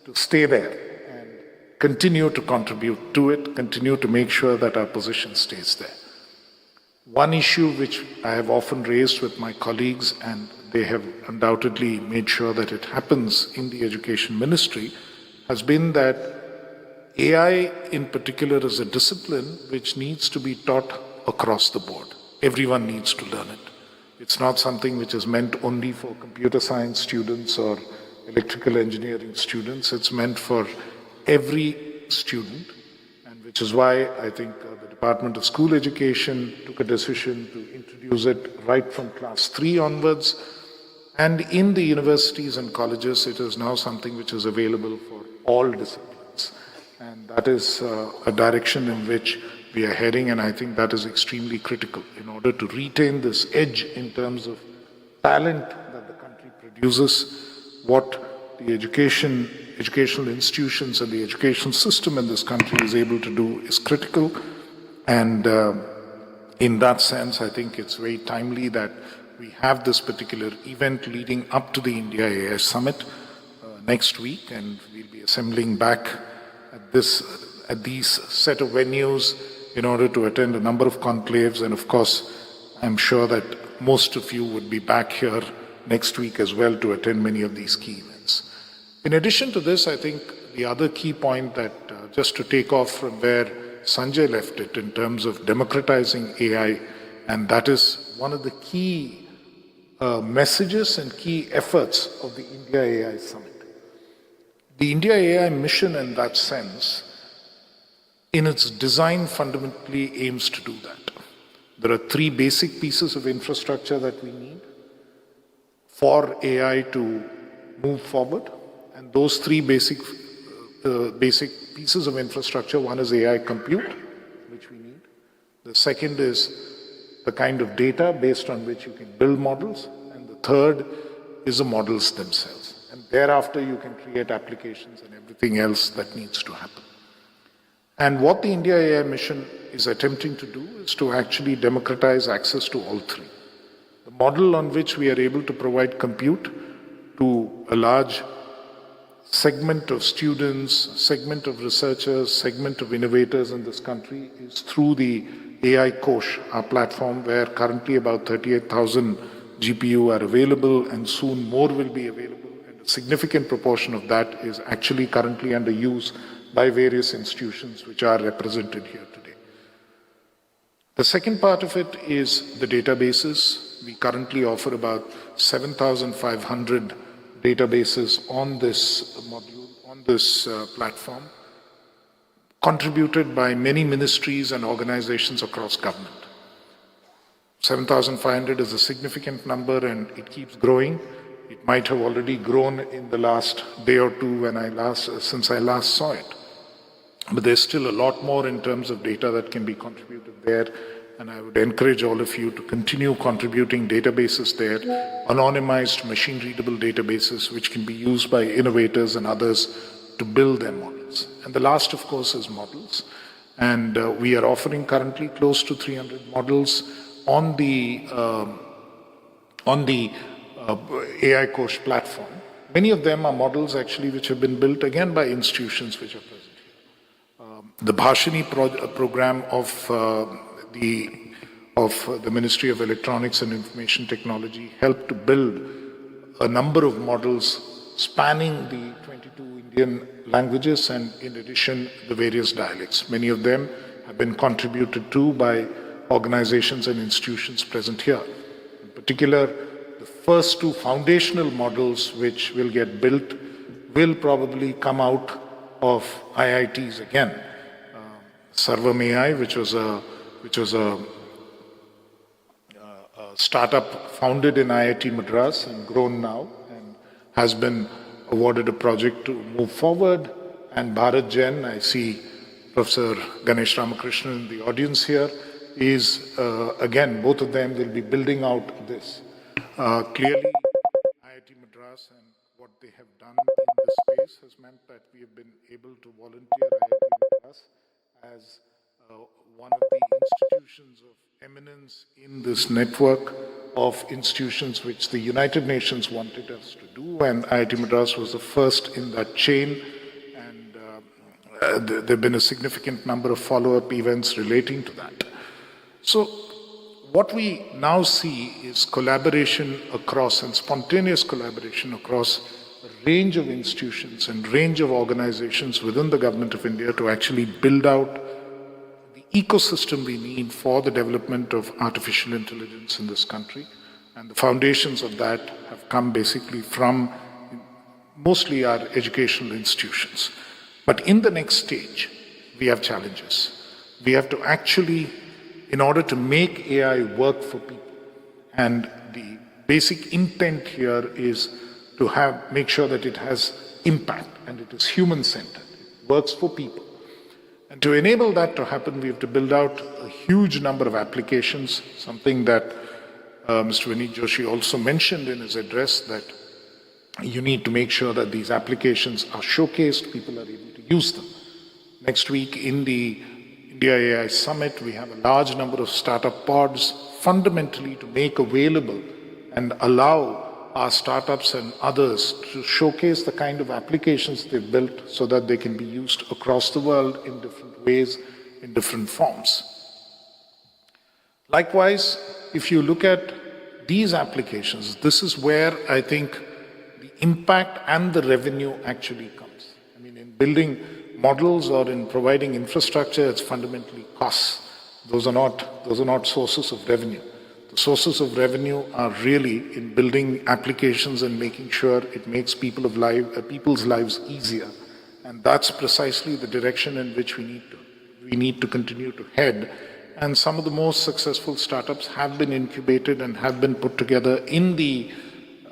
to stay there and continue to contribute to it, continue to make sure that our position stays there. One issue which I have often raised with my colleagues, and they have undoubtedly made sure that it happens in the Education Ministry, has been that AI in particular is a discipline which needs to be taught across the board. Everyone needs to learn it. It's not something which is meant only for computer science students or electrical engineering students. It's meant for every student, and which is why I think the Department of School Education took a decision to introduce it right from class 3 onwards. And in the universities and colleges, it is now something which is available for all disciplines. And that is a direction in which we are heading, and I think that is extremely critical in order to retain this edge in terms of talent that the country produces. What the educational institutions and the education system in this country is able to do is critical. And in that sense, I think it's very timely that we have this particular event leading up to the India AI Summit next week, and we'll be assembling back at these set of venues in order to attend a number of conclaves. And of course, I'm sure that most of you would be back here next week as well to attend many of these key events. In addition to this, I think the other key point that just to take off from where Sanjay left it in terms of democratizing AI, and that is one of the key messages and key efforts of the India AI Summit. The India AI mission in that sense, in its design, fundamentally aims to do that. There are three basic pieces of infrastructure that we need for AI to move forward. And those three basic pieces of infrastructure, one is AI compute, which we need. The second is the kind of data based on which you can build models. And the third is the models themselves. And thereafter, you can create applications and everything else that needs to happen. And what the India AI mission is attempting to do is to actually democratize access to all three. The model on which we are able to provide compute to a large segment of students, segment of researchers, segment of innovators in this country is through the AI Kosh, our platform, where currently about 38,000 GPU are available, and soon more will be available. And a significant proportion of that is actually currently under use by various institutions which are represented here today. The second part of it is the databases. We currently offer about 7,500 databases on this module, on this platform, contributed by many ministries and organizations across government. 7,500 is a significant number, and it keeps growing. It might have already grown in the last day or two since I last saw it. But there's still a lot more in terms of data that can be contributed there. and I would encourage all of you to continue contributing databases there, anonymized machine-readable databases which can be used by innovators and others to build their models. And the last, of course, is models. And we are offering currently close to 300 models on the AI Coach platform. Many of them are models actually which have been built again by institutions which are present here. The Bhashini program of the Ministry of Electronics and Information Technology helped to build a number of models spanning the 22 Indian languages and in addition the various dialects. Many of them have been contributed to by organizations and institutions present here. In particular, the first two foundational models which will get built will probably come out of IITs again. Sarvam AI, which was a startup founded in IIT Madras and grown now and has been awarded a project to move forward. And Bharat Gen, I see Professor Ganesh Ramakrishnan in the audience here, is again, both of them will be building out this. Clearly, IIT Madras and what they have done in this space has meant that we have been able to volunteer IIT Madras as one of the institutions of eminence in this network of institutions which the United Nations wanted us to do, and IIT Madras was the first in that chain, and there have been a significant number of follow-up events relating to that. So what we now see is collaboration across and spontaneous collaboration across a range of institutions and range of organizations within the Government of India to actually build out ecosystem we need for the development of artificial intelligence in this country. And the foundations of that have come basically from mostly our educational institutions. But in the next stage, we have challenges. We have to actually, in order to make AI work for people, and the basic intent here is to make sure that it has impact and it is human-centered, it works for people. And to enable that to happen, we have to build out a huge number of applications, something that Mr. Vineet Joshi also mentioned in his address, that you need to make sure that these applications are showcased, people are able to use them. Next week in the India AI Summit, we have a large number of startup pods fundamentally to make available and allow our startups and others to showcase the kind of applications they've built so that they can be used across the world in different ways, in different forms. Likewise, if you look at these applications, this is where I think the impact and the revenue actually comes. I mean, in building models or in providing infrastructure, it's fundamentally costs. Those are not sources of revenue. The sources of revenue are really in building applications and making sure it makes people's lives easier. And that's precisely the direction in which we need to continue to head. And some of the most successful startups have been incubated and have been put together in the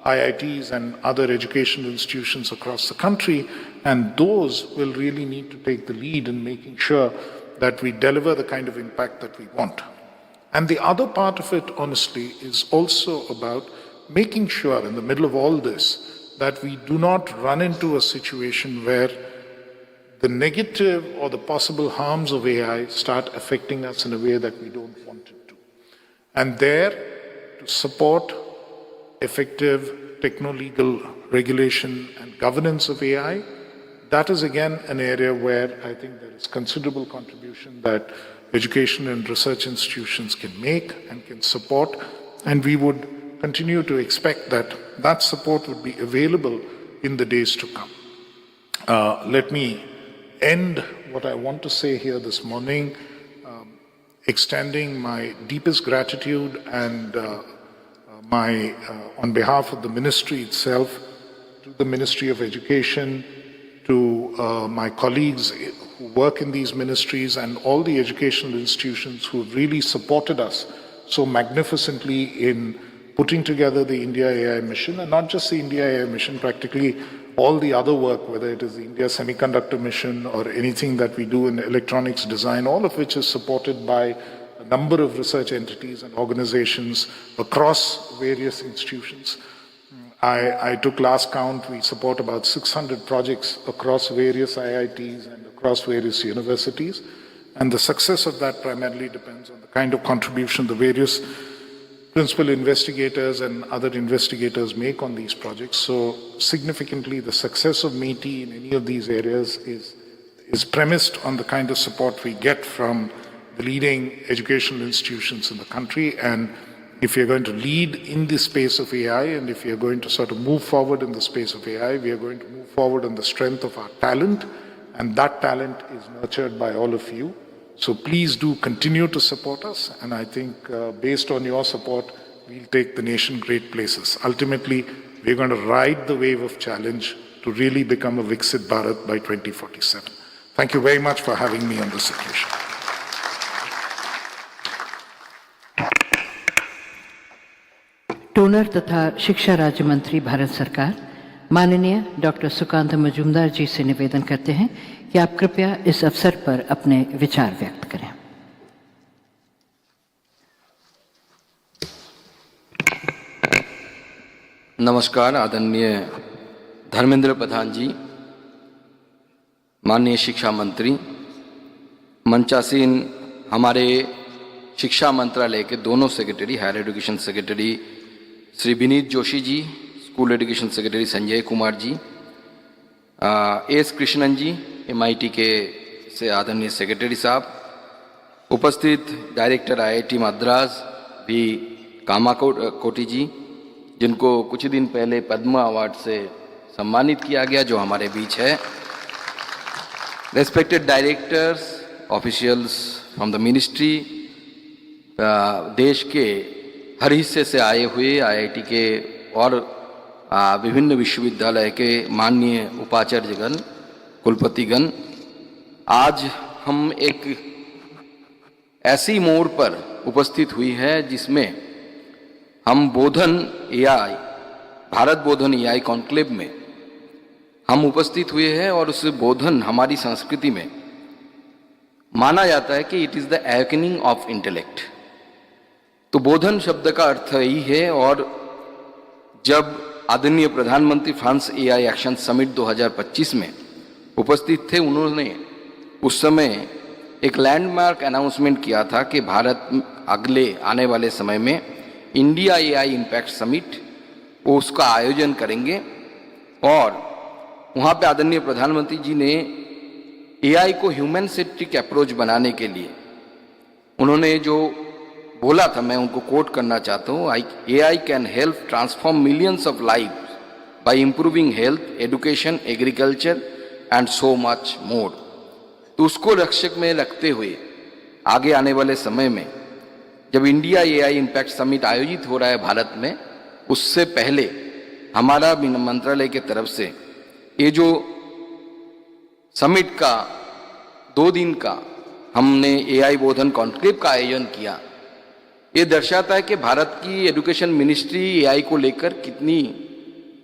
IITs and other educational institutions across the country. And those will really need to take the lead in making sure that we deliver the kind of impact that we want. And the other part of it, honestly, is also about making sure in the middle of all this that we do not run into a situation where the negative or the possible harms of AI start affecting us in a way that we don't want it to. And there, to support effective techno-legal regulation and governance of AI, that is again an area where I think there is considerable contribution that education and research institutions can make and can support, and we would continue to expect that that support would be available in the days to come. Let me end what I want to say here this morning, extending my deepest gratitude and on behalf of the ministry itself, to the Ministry of Education, to my colleagues who work in these ministries and all the educational institutions who have really supported us so magnificently in putting together the India AI mission, and not just the India AI mission, practically all the other work, whether it is the India Semiconductor mission or anything that we do in electronics design, all of which is supported by a number of research entities and organizations across various institutions. I took last count, we support about 600 projects across various IITs and across various universities. And the success of that primarily depends on the kind of contribution the various principal investigators and other investigators make on these projects. So significantly, the success of METI in any of these areas is premised on the kind of support we get from the leading educational institutions in the country. And if you're going to lead in the space of AI, and if you're going to sort of move forward in the space of AI, we are going to move forward on the strength of our talent, and that talent is nurtured by all of you. So please do continue to support us, and I think based on your support, we'll take the nation great places. Ultimately, we're going to ride the wave of challenge to really become a Viksit Bharat by 2047. Thank you very much for having me on this occasion. Donor तथा शिक्षा राज्य मंत्री भारत सरकार माननीय डॉक्टर सुकांत मजूमदार जी से निवेदन करते हैं कि आप कृपया इस अवसर पर अपने विचार व्यक्त करें। नमस्कार आदरणीय धर्मेंद्र प्रधान जी, माननीय शिक्षा मंत्री, मंचासीन हमारे शिक्षा मंत्रालय के दोनों secretary, higher education secretary Shri Vineet Joshi ji, school education secretary Sanjay Kumar ji, S Krishnan ji MIT के से आदरणीय सेक्रेटरी साहब, उपस्थित डायरेक्टर IIT मद्रास भी कामाकोटी जी, जिनको कुछ दिन पहले पद्म अवार्ड से सम्मानित किया गया, जो हमारे बीच है, respected directors, officials from the ministry, देश के हर हिस्से से आए हुए IIT के और विभिन्न विश्वविद्यालय के माननीय उपाचार्यगण, कुलपतिगण, आज हम एक ऐसी मोड़ पर उपस्थित हुई है जिसमें हम बोधन AI, भारत बोधन AI कॉन्क्लेव में हम उपस्थित हुए हैं, और उस बोधन हमारी संस्कृति में माना जाता है कि it is the awakening of intellect. तो बोधन शब्द का अर्थ यही है, और जब आदरणीय प्रधानमंत्री फ्रांस AI एक्शन समिट 2025 में उपस्थित थे, उन्होंने उस समय एक लैंडमार्क अनाउंसमेंट किया था कि भारत अगले आने वाले समय में इंडिया AI इम्पैक्ट समिट उसका आयोजन करेंगे, और वहाँ पे आदरणीय प्रधानमंत्री जी ने AI को ह्यूमन सेंट्रिक अप्रोच बनाने के लिए उन्होंने जो बोला था, मैं उनको कोट करना चाहता हूँ, AI can help transform millions of life by improving health, education, agriculture and so much more. तो उसको लक्ष्य में रखते हुए आगे आने वाले समय में जब इंडिया AI इम्पैक्ट समिट आयोजित हो रहा है भारत में, उससे पहले हमारा मंत्रालय के तरफ से ये जो समिट का 2 दिन का हमने AI बोधन कॉन्क्लेव का आयोजन किया, ये दर्शाता है कि भारत की एजुकेशन मिनिस्ट्री AI को लेकर कितनी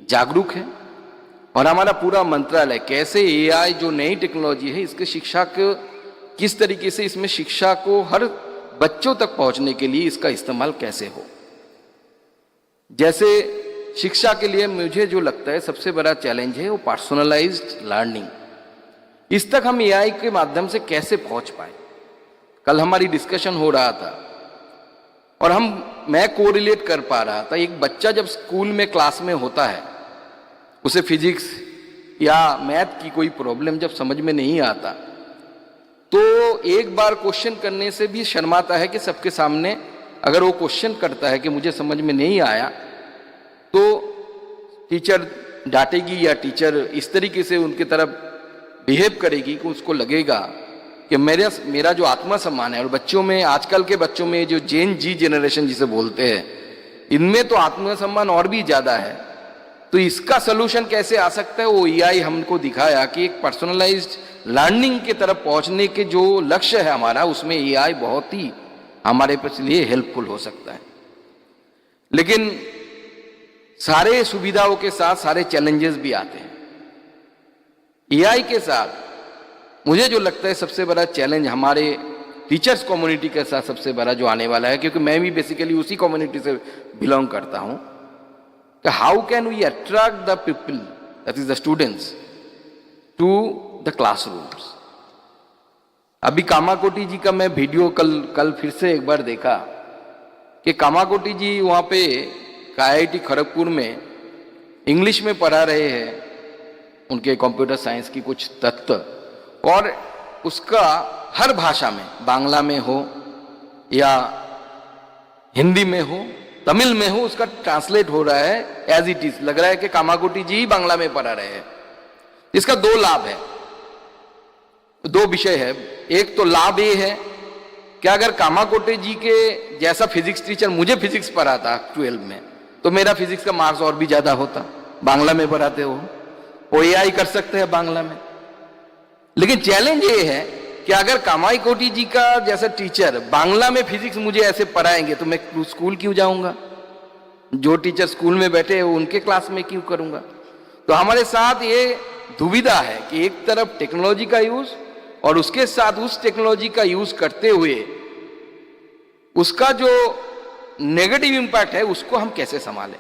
जागरूक है, और हमारा पूरा मंत्रालय कैसे AI जो नई टेक्नोलॉजी है इसके शिक्षा को किस तरीके से इसमें शिक्षा को हर बच्चों तक पहुंचने के लिए इसका इस्तेमाल कैसे हो। जैसे शिक्षा के लिए मुझे जो लगता है सबसे बड़ा चैलेंज है वो पर्सनलाइज्ड लर्निंग। इस तक हम AI के माध्यम से कैसे पहुंच पाए। कल हमारी डिस्कशन हो रहा था और मैं कोरिलेट कर पा रहा था, एक बच्चा जब स्कूल में क्लास में होता है, उसे फिजिक्स या मैथ की कोई प्रॉब्लम जब समझ में नहीं आता तो एक बार क्वेश्चन करने से भी शर्माता है कि सबके सामने अगर वो क्वेश्चन करता है कि मुझे समझ में नहीं आया तो टीचर डांटेगी या टीचर इस तरीके से उनकी तरफ बिहेव करेगी कि उसको लगेगा कि मेरा जो आत्मसम्मान है। और बच्चों में, आजकल के बच्चों में जो जी जनरेशन जिसे बोलते हैं, इनमें तो आत्मसम्मान और भी ज़्यादा है। तो इसका सोल्यूशन कैसे आ सकता है, वो AI हमको दिखाया कि एक पर्सनलाइज्ड लर्निंग की तरफ पहुंचने के जो लक्ष्य है हमारा, उसमें AI बहुत ही हमारे लिए हेल्पफुल हो सकता है। लेकिन सारे सुविधाओं के साथ सारे चैलेंजेस भी आते हैं। AI के साथ मुझे जो लगता है सबसे बड़ा चैलेंज हमारे टीचर्स कम्युनिटी के साथ सबसे बड़ा जो आने वाला है, क्योंकि मैं भी बेसिकली उसी कम्युनिटी से बिलोंग करता हूं, कि how can we attract the people, that is the students, to the classrooms. अभी कामाकोटी जी का मैं वीडियो कल फिर से एक बार देखा कि कामाकोटी जी वहाँ पे IIT खड़गपुर में इंग्लिश में पढ़ा रहे हैं उनके कंप्यूटर साइंस की कुछ तत्व, और उसका हर भाषा में, बांग्ला में हो या हिंदी में हो, तमिल में हो, उसका ट्रांसलेट हो रहा है एज इट इज। लग रहा है कि कामाकोटी जी ही बांग्ला में पढ़ा रहे हैं। इसका दो लाभ है, दो विषय है। एक तो लाभ ये है कि अगर कामाकोटे जी के जैसा फिजिक्स टीचर मुझे फिजिक्स पढ़ाता 12 में, तो मेरा फिजिक्स का मार्क्स और भी ज्यादा होता। बांग्ला में पढ़ाते हो, वो AI कर सकते हैं बांग्ला में। लेकिन चैलेंज ये है कि अगर कामाकोटी जी का जैसा टीचर बांग्ला में फिजिक्स मुझे ऐसे पढ़ाएंगे तो मैं स्कूल क्यों जाऊंगा? जो टीचर स्कूल में बैठे हैं उनके क्लास में क्यों करूंगा? तो हमारे साथ ये दुविधा है कि एक तरफ टेक्नोलॉजी का यूज और उसके साथ उस टेक्नोलॉजी का यूज करते हुए उसका जो नेगेटिव इंपैक्ट है उसको हम कैसे संभालें।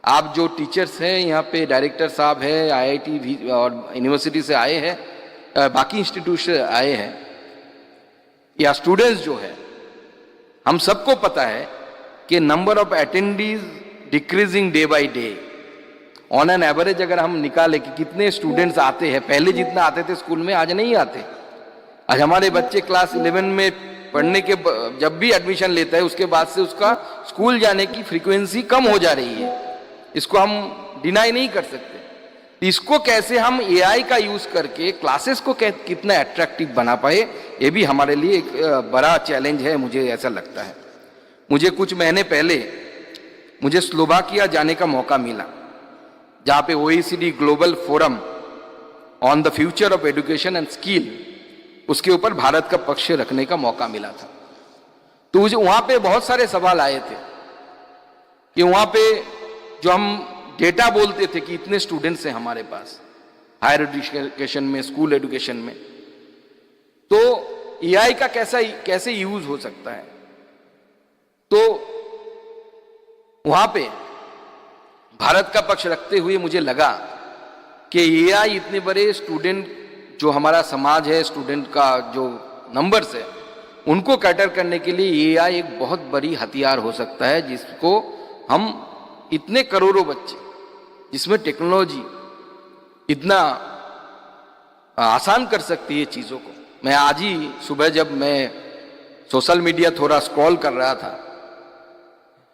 आप जो टीचर्स हैं यहाँ पे, डायरेक्टर साहब है IIT और यूनिवर्सिटी से आए हैं, बाकी इंस्टीट्यूट से आए हैं, या स्टूडेंट्स जो है, हम सबको पता है कि number of attendees decreasing day by day. On an average अगर हम निकालें कि कितने स्टूडेंट्स आते हैं, पहले जितना आते थे स्कूल में, आज नहीं आते। आज हमारे बच्चे क्लास 11 में पढ़ने के जब भी एडमिशन लेता है उसके बाद से उसका स्कूल जाने की फ्रीक्वेंसी कम हो जा रही है। इसको हम डिनाई नहीं कर सकते। इसको कैसे हम AI का यूज करके क्लासेस को कितना अट्रैक्टिव बना पाए, ये भी हमारे लिए एक बड़ा चैलेंज है, मुझे ऐसा लगता है। मुझे कुछ महीने पहले मुझे स्लोवाकिया जाने का मौका मिला, जहां पे OECD global forum on the future of education and skill, उसके ऊपर भारत का पक्ष रखने का मौका मिला था। तो मुझे वहां पे बहुत सारे सवाल आए थे कि वहां पे जो हम डेटा बोलते थे कि इतने स्टूडेंट्स हैं हमारे पास हायर एजुकेशन में, स्कूल एजुकेशन में, तो AI का कैसे यूज हो सकता है। तो वहां पे भारत का पक्ष रखते हुए मुझे लगा कि AI इतने बड़े स्टूडेंट जो हमारा समाज है, स्टूडेंट का जो नंबर्स है, उनको कैटर करने के लिए AI एक बहुत बड़ी हथियार हो सकता है, जिसको हम इतने करोड़ों बच्चे, जिसमें टेक्नोलॉजी इतना आसान कर सकती है चीज़ों को। मैं आज ही सुबह जब मैं सोशल मीडिया थोड़ा स्क्रॉल कर रहा था,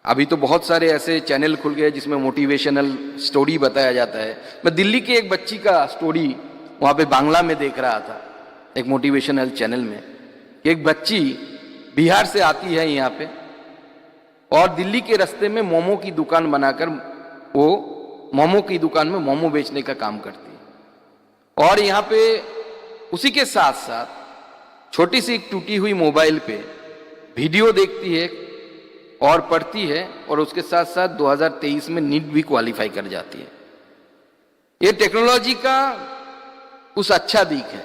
अभी तो बहुत सारे ऐसे चैनल खुल गए जिसमें मोटिवेशनल स्टोरी बताया जाता है। मैं दिल्ली की एक बच्ची का स्टोरी वहाँ पे बांग्ला में देख रहा था, एक मोटिवेशनल चैनल में। एक बच्ची बिहार से आती है यहाँ पे और दिल्ली के रास्ते में मोमो की दुकान बनाकर वो मोमो की दुकान में मोमो बेचने का काम करती है। और यहाँ पे उसी के साथ साथ छोटी सी एक टूटी हुई मोबाइल पे वीडियो देखती है और पढ़ती है, और उसके साथ साथ 2023 में नीट भी क्वालिफाई कर जाती है। ये टेक्नोलॉजी का उस अच्छा दिख है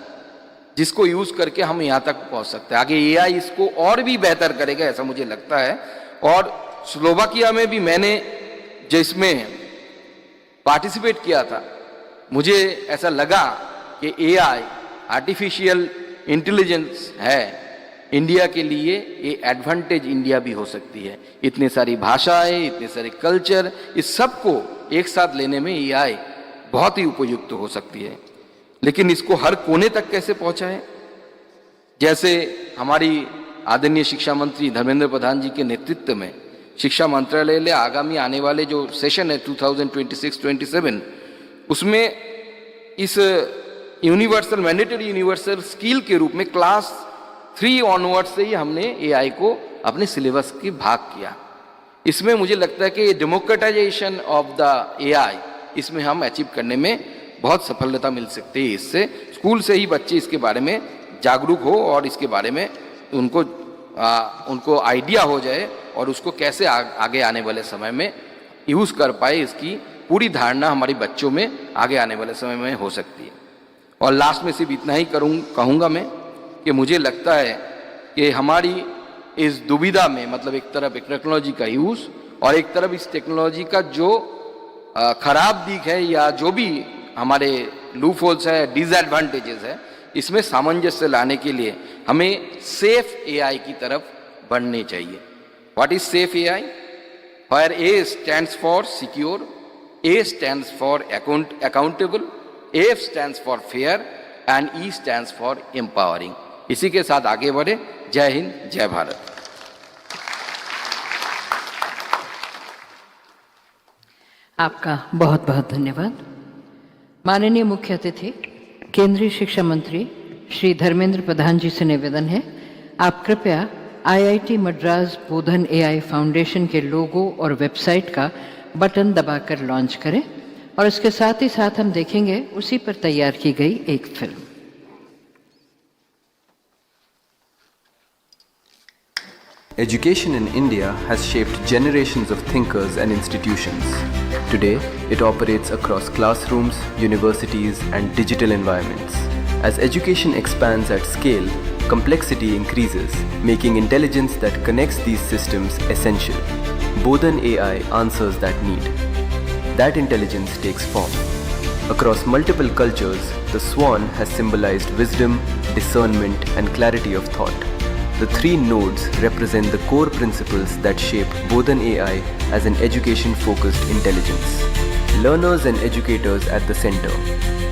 जिसको यूज करके हम यहाँ तक पहुँच सकते हैं। आगे AI इसको और भी बेहतर करेगा, ऐसा मुझे लगता है। और स्लोवाकिया में भी मैंने जिसमें पार्टिसिपेट किया था, मुझे ऐसा लगा कि AI आर्टिफिशियल इंटेलिजेंस है, इंडिया के लिए ये एडवांटेज इंडिया भी हो सकती है। इतनी सारी भाषाएं, इतने सारे कल्चर, इस सब को एक साथ लेने में AI बहुत ही उपयुक्त हो सकती है। लेकिन इसको हर कोने तक कैसे पहुंचाएं? जैसे हमारी आदरणीय शिक्षा मंत्री धर्मेंद्र प्रधान जी के नेतृत्व में शिक्षा मंत्रालय ने आगामी आने वाले जो सेशन है 2026-27, उसमें इस यूनिवर्सल मैंडेटरी यूनिवर्सल स्किल के रूप में क्लास 3 ऑनवर्ड से ही हमने AI को अपने सिलेबस की भाग किया। इसमें मुझे लगता है कि डेमोक्रेटाइजेशन ऑफ द AI, इसमें हम अचीव करने में बहुत सफलता मिल सकती है। इससे स्कूल से ही बच्चे इसके बारे में जागरूक हो और इसके बारे में उनको आइडिया हो जाए और उसको कैसे आगे आने वाले समय में यूज कर पाए, इसकी पूरी धारणा हमारे बच्चों में आगे आने वाले समय में हो सकती है। और लास्ट में सिर्फ इतना ही कहूँगा मैं कि मुझे लगता है कि हमारी इस दुविधा में, मतलब एक तरफ एक टेक्नोलॉजी का यूज़ और एक तरफ इस टेक्नोलॉजी का जो खराब दिख है या जो भी हमारे लूप होल्स है, डिसएडवांटेजेस है, इसमें सामंजस्य लाने के लिए हमें सेफ एआई की तरफ बढ़ने चाहिए। What is safe AI? Where A stands for secure, A stands for accountable, F stands for fair and E stands for empowering। इसी के साथ आगे बढ़े। जय हिंद, जय भारत। आपका बहुत बहुत धन्यवाद। माननीय मुख्य अतिथि केंद्रीय शिक्षा मंत्री श्री धर्मेंद्र प्रधान जी से निवेदन है, आप कृपया आईआईटी मद्रास बोधन एआई फाउंडेशन के लोगो और वेबसाइट का बटन दबाकर लॉन्च करें और इसके साथ ही साथ हम देखेंगे उसी पर तैयार की गई एक film. Education in India has shaped generations of thinkers and institutions. Today, it operates across classrooms, universities, and digital environments. As education expands at scale, complexity increases, making intelligence that connects these systems essential. Bodhan AI answers that need. That intelligence takes form. Across multiple cultures, the swan has symbolized wisdom, discernment, and clarity of thought. The three nodes represent the core principles that shape Bodhan AI as an education-focused intelligence. Learners and educators at the center.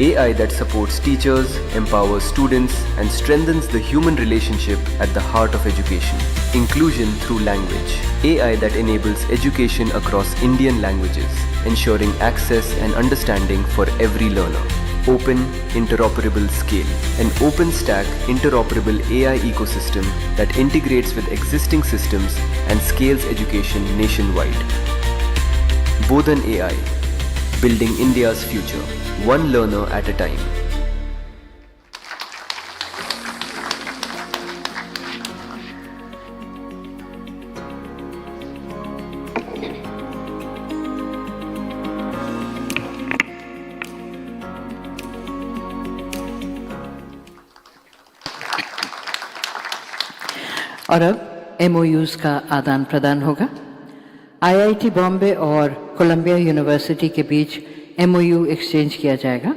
AI that supports teachers, empowers students, and strengthens the human relationship at the heart of education. Inclusion through language. AI that enables education across Indian languages, ensuring access and understanding for every learner. Open, interoperable scale. An OpenStack interoperable AI ecosystem that integrates with existing systems and scales education nationwide. Bodhan AI, building India's future, one learner at a time. और अब MOUs का आदान प्रदान होगा। IIT बॉम्बे और कोलंबिया यूनिवर्सिटी के बीच MOU एक्सचेंज किया जाएगा।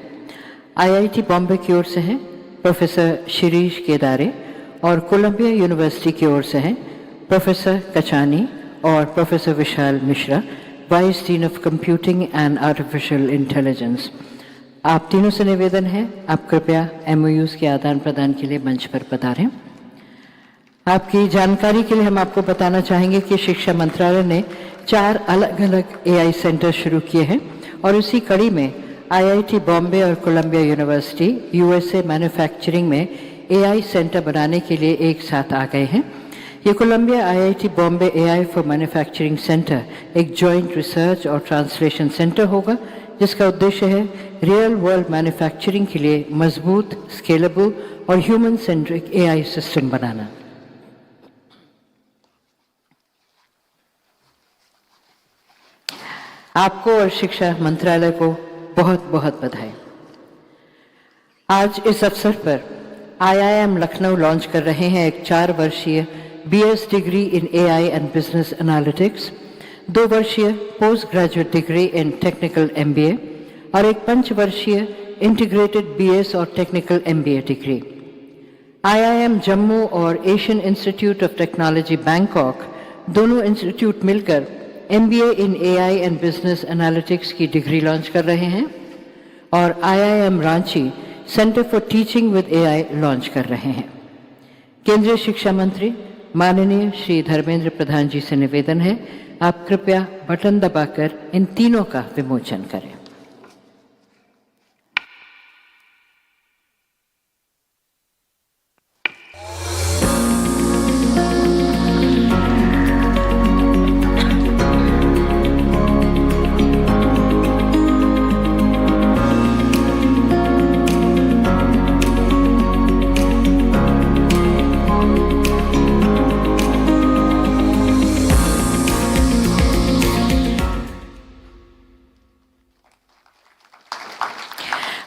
IIT बॉम्बे की ओर से हैं प्रोफेसर शिरीष केदारे और कोलंबिया यूनिवर्सिटी की ओर से हैं प्रोफेसर कचानी और professor Vishal Mishra, vice dean of computing and artificial intelligence. आप तीनों से निवेदन है, आप कृपया MOUs के आदान प्रदान के लिए मंच पर पधारें। आपकी जानकारी के लिए हम आपको बताना चाहेंगे कि शिक्षा मंत्रालय ने 4 अलग अलग AI सेंटर शुरू किए हैं और इसी कड़ी में IIT बॉम्बे और कोलंबिया यूनिवर्सिटी USA मैन्युफैक्चरिंग में AI सेंटर बनाने के लिए एक साथ आ गए हैं। ये Columbia IIT Bombay AI for manufacturing center एक जॉइंट रिसर्च और ट्रांसलेशन सेंटर होगा, जिसका उद्देश्य है रियल वर्ल्ड मैन्युफैक्चरिंग के लिए मजबूत, स्केलेबल और ह्यूमन सेंट्रिक AI सिस्टम बनाना। आपको और शिक्षा मंत्रालय को बहुत बहुत बधाई। आज इस अवसर पर IIM लखनऊ लॉन्च कर रहे हैं एक 4 वर्षीय BS degree in AI and business analytics, 2 वर्षीय post graduate degree in technical MBA और एक 5 वर्षीय इंटीग्रेटेड BS और technical MBA degree. IIM Jammu और Asian Institute of Technology Bangkok दोनों इंस्टीट्यूट मिलकर MBA in AI and business analytics की डिग्री लॉन्च कर रहे हैं और IIM Ranchi centre for teaching with AI launch कर रहे हैं। केंद्रीय शिक्षा मंत्री माननीय श्री धर्मेंद्र प्रधान जी से निवेदन है, आप कृपया बटन दबाकर इन तीनों का विमोचन करें।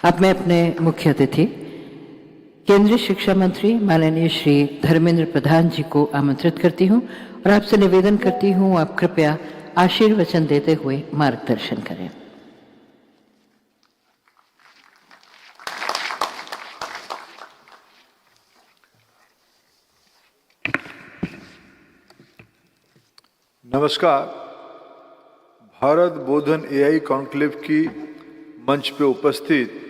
अब मैं अपने मुख्य अतिथि केंद्रीय शिक्षा मंत्री माननीय श्री धर्मेंद्र प्रधान जी को आमंत्रित करती हूं और आपसे निवेदन करती हूं आप कृपया आशीर्वचन देते हुए मार्गदर्शन करें। नमस्कार। भारत बोधन एआई कॉन्क्लेव की मंच पे उपस्थित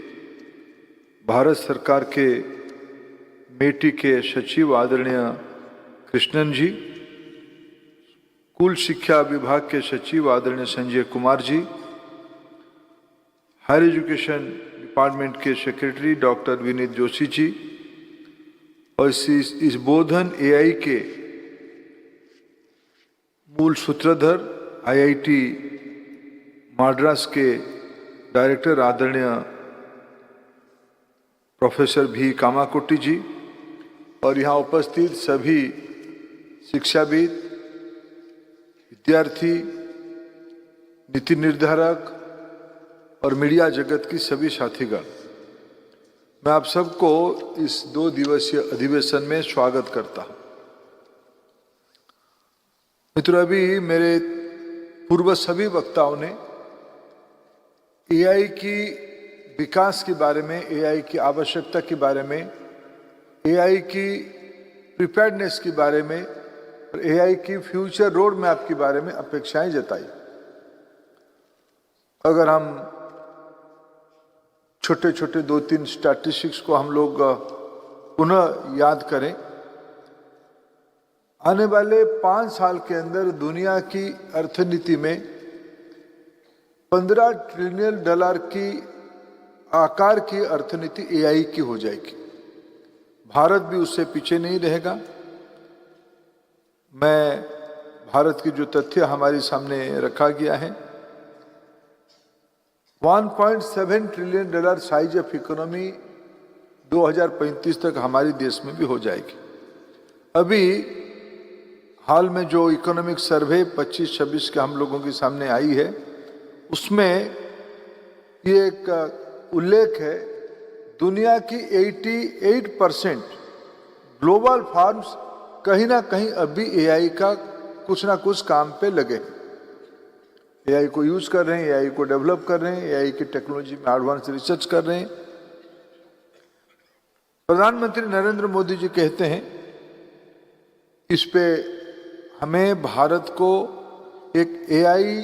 भारत सरकार के मेटी के सचिव आदरणीय कृष्णन जी, स्कूल शिक्षा विभाग के सचिव आदरणीय संजय कुमार जी, हायर एजुकेशन डिपार्टमेंट के सेक्रेटरी डॉक्टर विनीत जोशी जी और इस बोधन एआई के मूल सूत्रधर आईआईटी मद्रास के डायरेक्टर आदरणीय प्रोफेसर भी कामाकोटी जी और यहाँ उपस्थित सभी शिक्षाविद, विद्यार्थी, नीति निर्धारक और मीडिया जगत की सभी साथीगण, मैं आप सबको इस 2 दिवसीय अधिवेशन में स्वागत करता हूँ। मित्रों, अभी मेरे पूर्व सभी वक्ताओं ने एआई की विकास के बारे में, एआई की आवश्यकता के बारे में, एआई की प्रिपेयर्डनेस के बारे में और एआई की फ्यूचर रोड मैप के बारे में अपेक्षाएं जताई। अगर हम छोटे छोटे 2-3 स्टैटिस्टिक्स को हम लोग पुनः याद करें, आने वाले 5 साल के अंदर दुनिया की अर्थनीति में $15 ट्रिलियन की आकार की अर्थनीति एआई की हो जाएगी। भारत भी उससे पीछे नहीं रहेगा। मैं भारत की जो तथ्य हमारे सामने रखा गया है, $1.7 ट्रिलियन साइज ऑफ इकोनॉमी 2035 तक हमारे देश में भी हो जाएगी। अभी हाल में जो इकोनॉमिक सर्वे 25-26 के हम लोगों के सामने आई है, उसमें ये एक उल्लेख है, दुनिया की 88% ग्लोबल फार्म्स कहीं ना कहीं अभी एआई का कुछ ना कुछ काम पे लगे हैं। एआई को यूज कर रहे हैं, एआई को डेवलप कर रहे हैं, एआई की टेक्नोलॉजी में एडवांस रिसर्च कर रहे हैं। प्रधानमंत्री नरेंद्र मोदी जी कहते हैं इस पे हमें भारत को एक एआई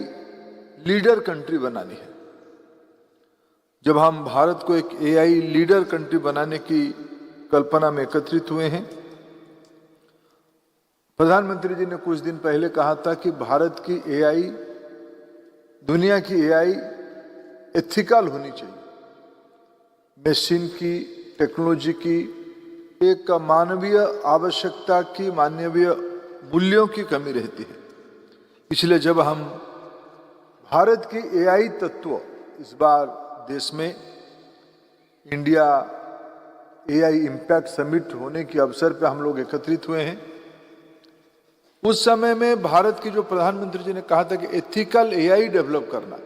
लीडर कंट्री बनानी है। जब हम भारत को एक एआई लीडर कंट्री बनाने की कल्पना में एकत्रित हुए हैं, प्रधानमंत्री जी ने कुछ दिन पहले कहा था कि भारत की एआई, दुनिया की एआई एथिकल होनी चाहिए। मशीन की, टेक्नोलॉजी की एक मानवीय आवश्यकता की, मानवीय मूल्यों की कमी रहती है। इसलिए जब हम भारत की एआई तत्व इस बार देश में इंडिया एआई इम्पैक्ट समिट होने के अवसर पर हम लोग एकत्रित हुए हैं, उस समय में भारत की जो प्रधानमंत्री जी ने कहा था कि एथिकल एआई डेवलप करना,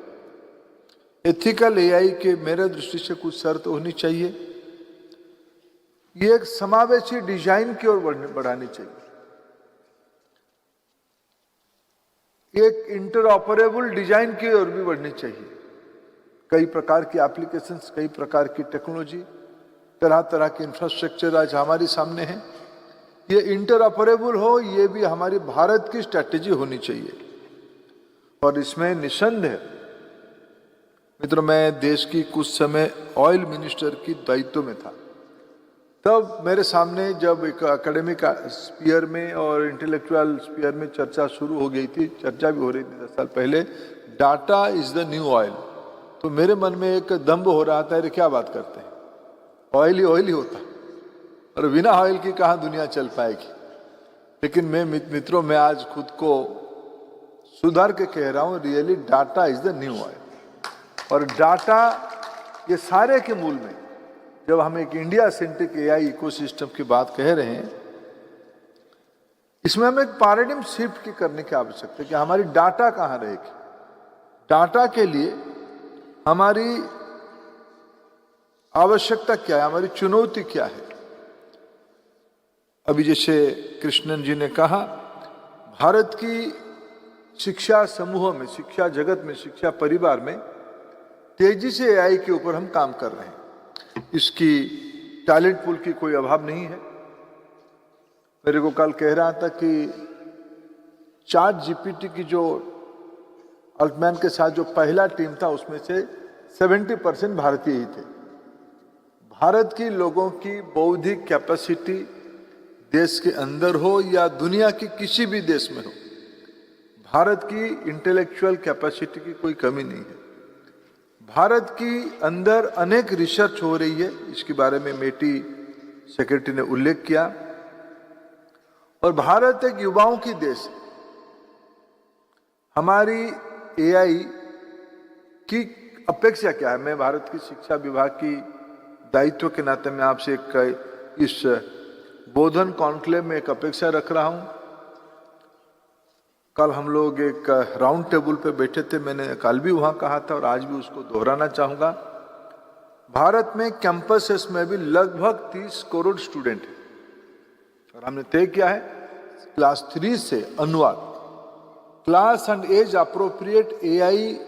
एथिकल एआई के मेरे दृष्टि से कुछ शर्त होनी चाहिए। ये एक समावेशी डिजाइन की ओर बढ़ानी चाहिए, एक इंटरऑपरेबल डिजाइन की ओर भी बढ़नी चाहिए। कई प्रकार की एप्लीकेशंस, कई प्रकार की टेक्नोलॉजी, तरह तरह के इंफ्रास्ट्रक्चर आज हमारे सामने हैं। ये इंटरऑपरेबल हो, ये भी हमारी भारत की स्ट्रैटेजी होनी चाहिए। और इसमें निसंदेह मित्रों, मैं देश की कुछ समय ऑयल मिनिस्टर की दायित्व में था, तब मेरे सामने जब एक एकेडमिक स्पीयर में और इंटेलेक्चुअल स्पीयर में चर्चा शुरू हो गई थी, चर्चा भी हो रही थी 10 साल पहले, data is the new oil, तो मेरे मन में एक दम्भ हो रहा था, अरे क्या बात करते हैं, ऑयल ही होता, और बिना ऑयल की कहाँ दुनिया चल पाएगी। लेकिन मैं मित्रों, मैं आज खुद को सुधार के कह रहा हूँ, really data is the new oil. और डाटा ये सारे के मूल में, जब हम एक इंडिया सेंट्रिक एआई इकोसिस्टम की बात कह रहे हैं, इसमें हमें एक पैराडिग्म शिफ्ट की करने की आवश्यकता है कि हमारी डाटा कहाँ रहेगी। डाटा के लिए हमारी आवश्यकता क्या है, हमारी चुनौती क्या है। अभी जैसे कृष्णन जी ने कहा, भारत की शिक्षा समूह में, शिक्षा जगत में, शिक्षा परिवार में तेजी से एआई के ऊपर हम काम कर रहे हैं। इसकी टैलेंट पूल की कोई अभाव नहीं है। मेरे को कल कह रहा था कि चैट जीपीटी की जो अल्टमैन के साथ जो पहला टीम था उसमें से 70% भारतीय ही थे। भारत की लोगों की बौद्धिक कैपेसिटी देश के अंदर हो या दुनिया की किसी भी देश में हो, भारत की इंटेलेक्चुअल कैपेसिटी की कोई कमी नहीं है। भारत की अंदर अनेक रिसर्च हो रही है, इसके बारे में मेटी सेक्रेटरी ने उल्लेख किया। और भारत एक युवाओं की देश है। हमारी एआई की अपेक्षा क्या है? मैं भारत की शिक्षा विभाग की दायित्व के नाते मैं आपसे इस बोधन कॉन्क्लेव में एक अपेक्षा रख रहा हूं। कल हम लोग एक राउंड टेबल पे बैठे थे, मैंने कल भी वहां कहा था और आज भी उसको दोहराना चाहूंगा। भारत में कैंपसेस में भी लगभग 30 करोड़ स्टूडेंट हैं और हमने तय किया है क्लास 3 से अनुवाद, class and age appropriate AI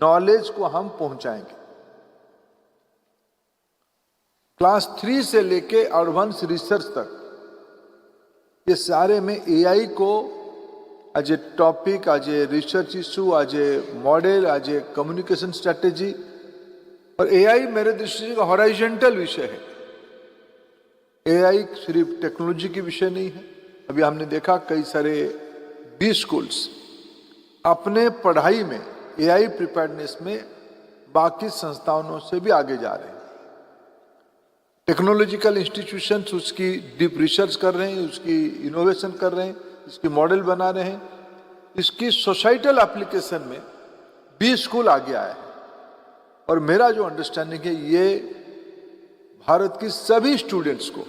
knowledge को हम पहुंचाएंगे। क्लास 3 से लेके एडवांस रिसर्च तक ये सारे में एआई को as a topic, as a research issue, as a model, as a communication strategy. और एआई मेरे दृष्टि से हॉराइजेंटल विषय है। एआई सिर्फ टेक्नोलॉजी की विषय नहीं है। अभी हमने देखा कई सारे बी स्कूल्स अपने पढ़ाई में एआई प्रिपेयर्डनेस में बाकी संस्थानों से भी आगे जा रहे हैं। टेक्नोलॉजिकल इंस्टीट्यूशंस उसकी डीप रिसर्च कर रहे हैं, उसकी इनोवेशन कर रहे हैं, इसकी मॉडल बना रहे हैं। इसकी सोसाइटल एप्लीकेशन में बी स्कूल आगे आया है। और मेरा जो अंडरस्टैंडिंग है, ये भारत की सभी स्टूडेंट्स को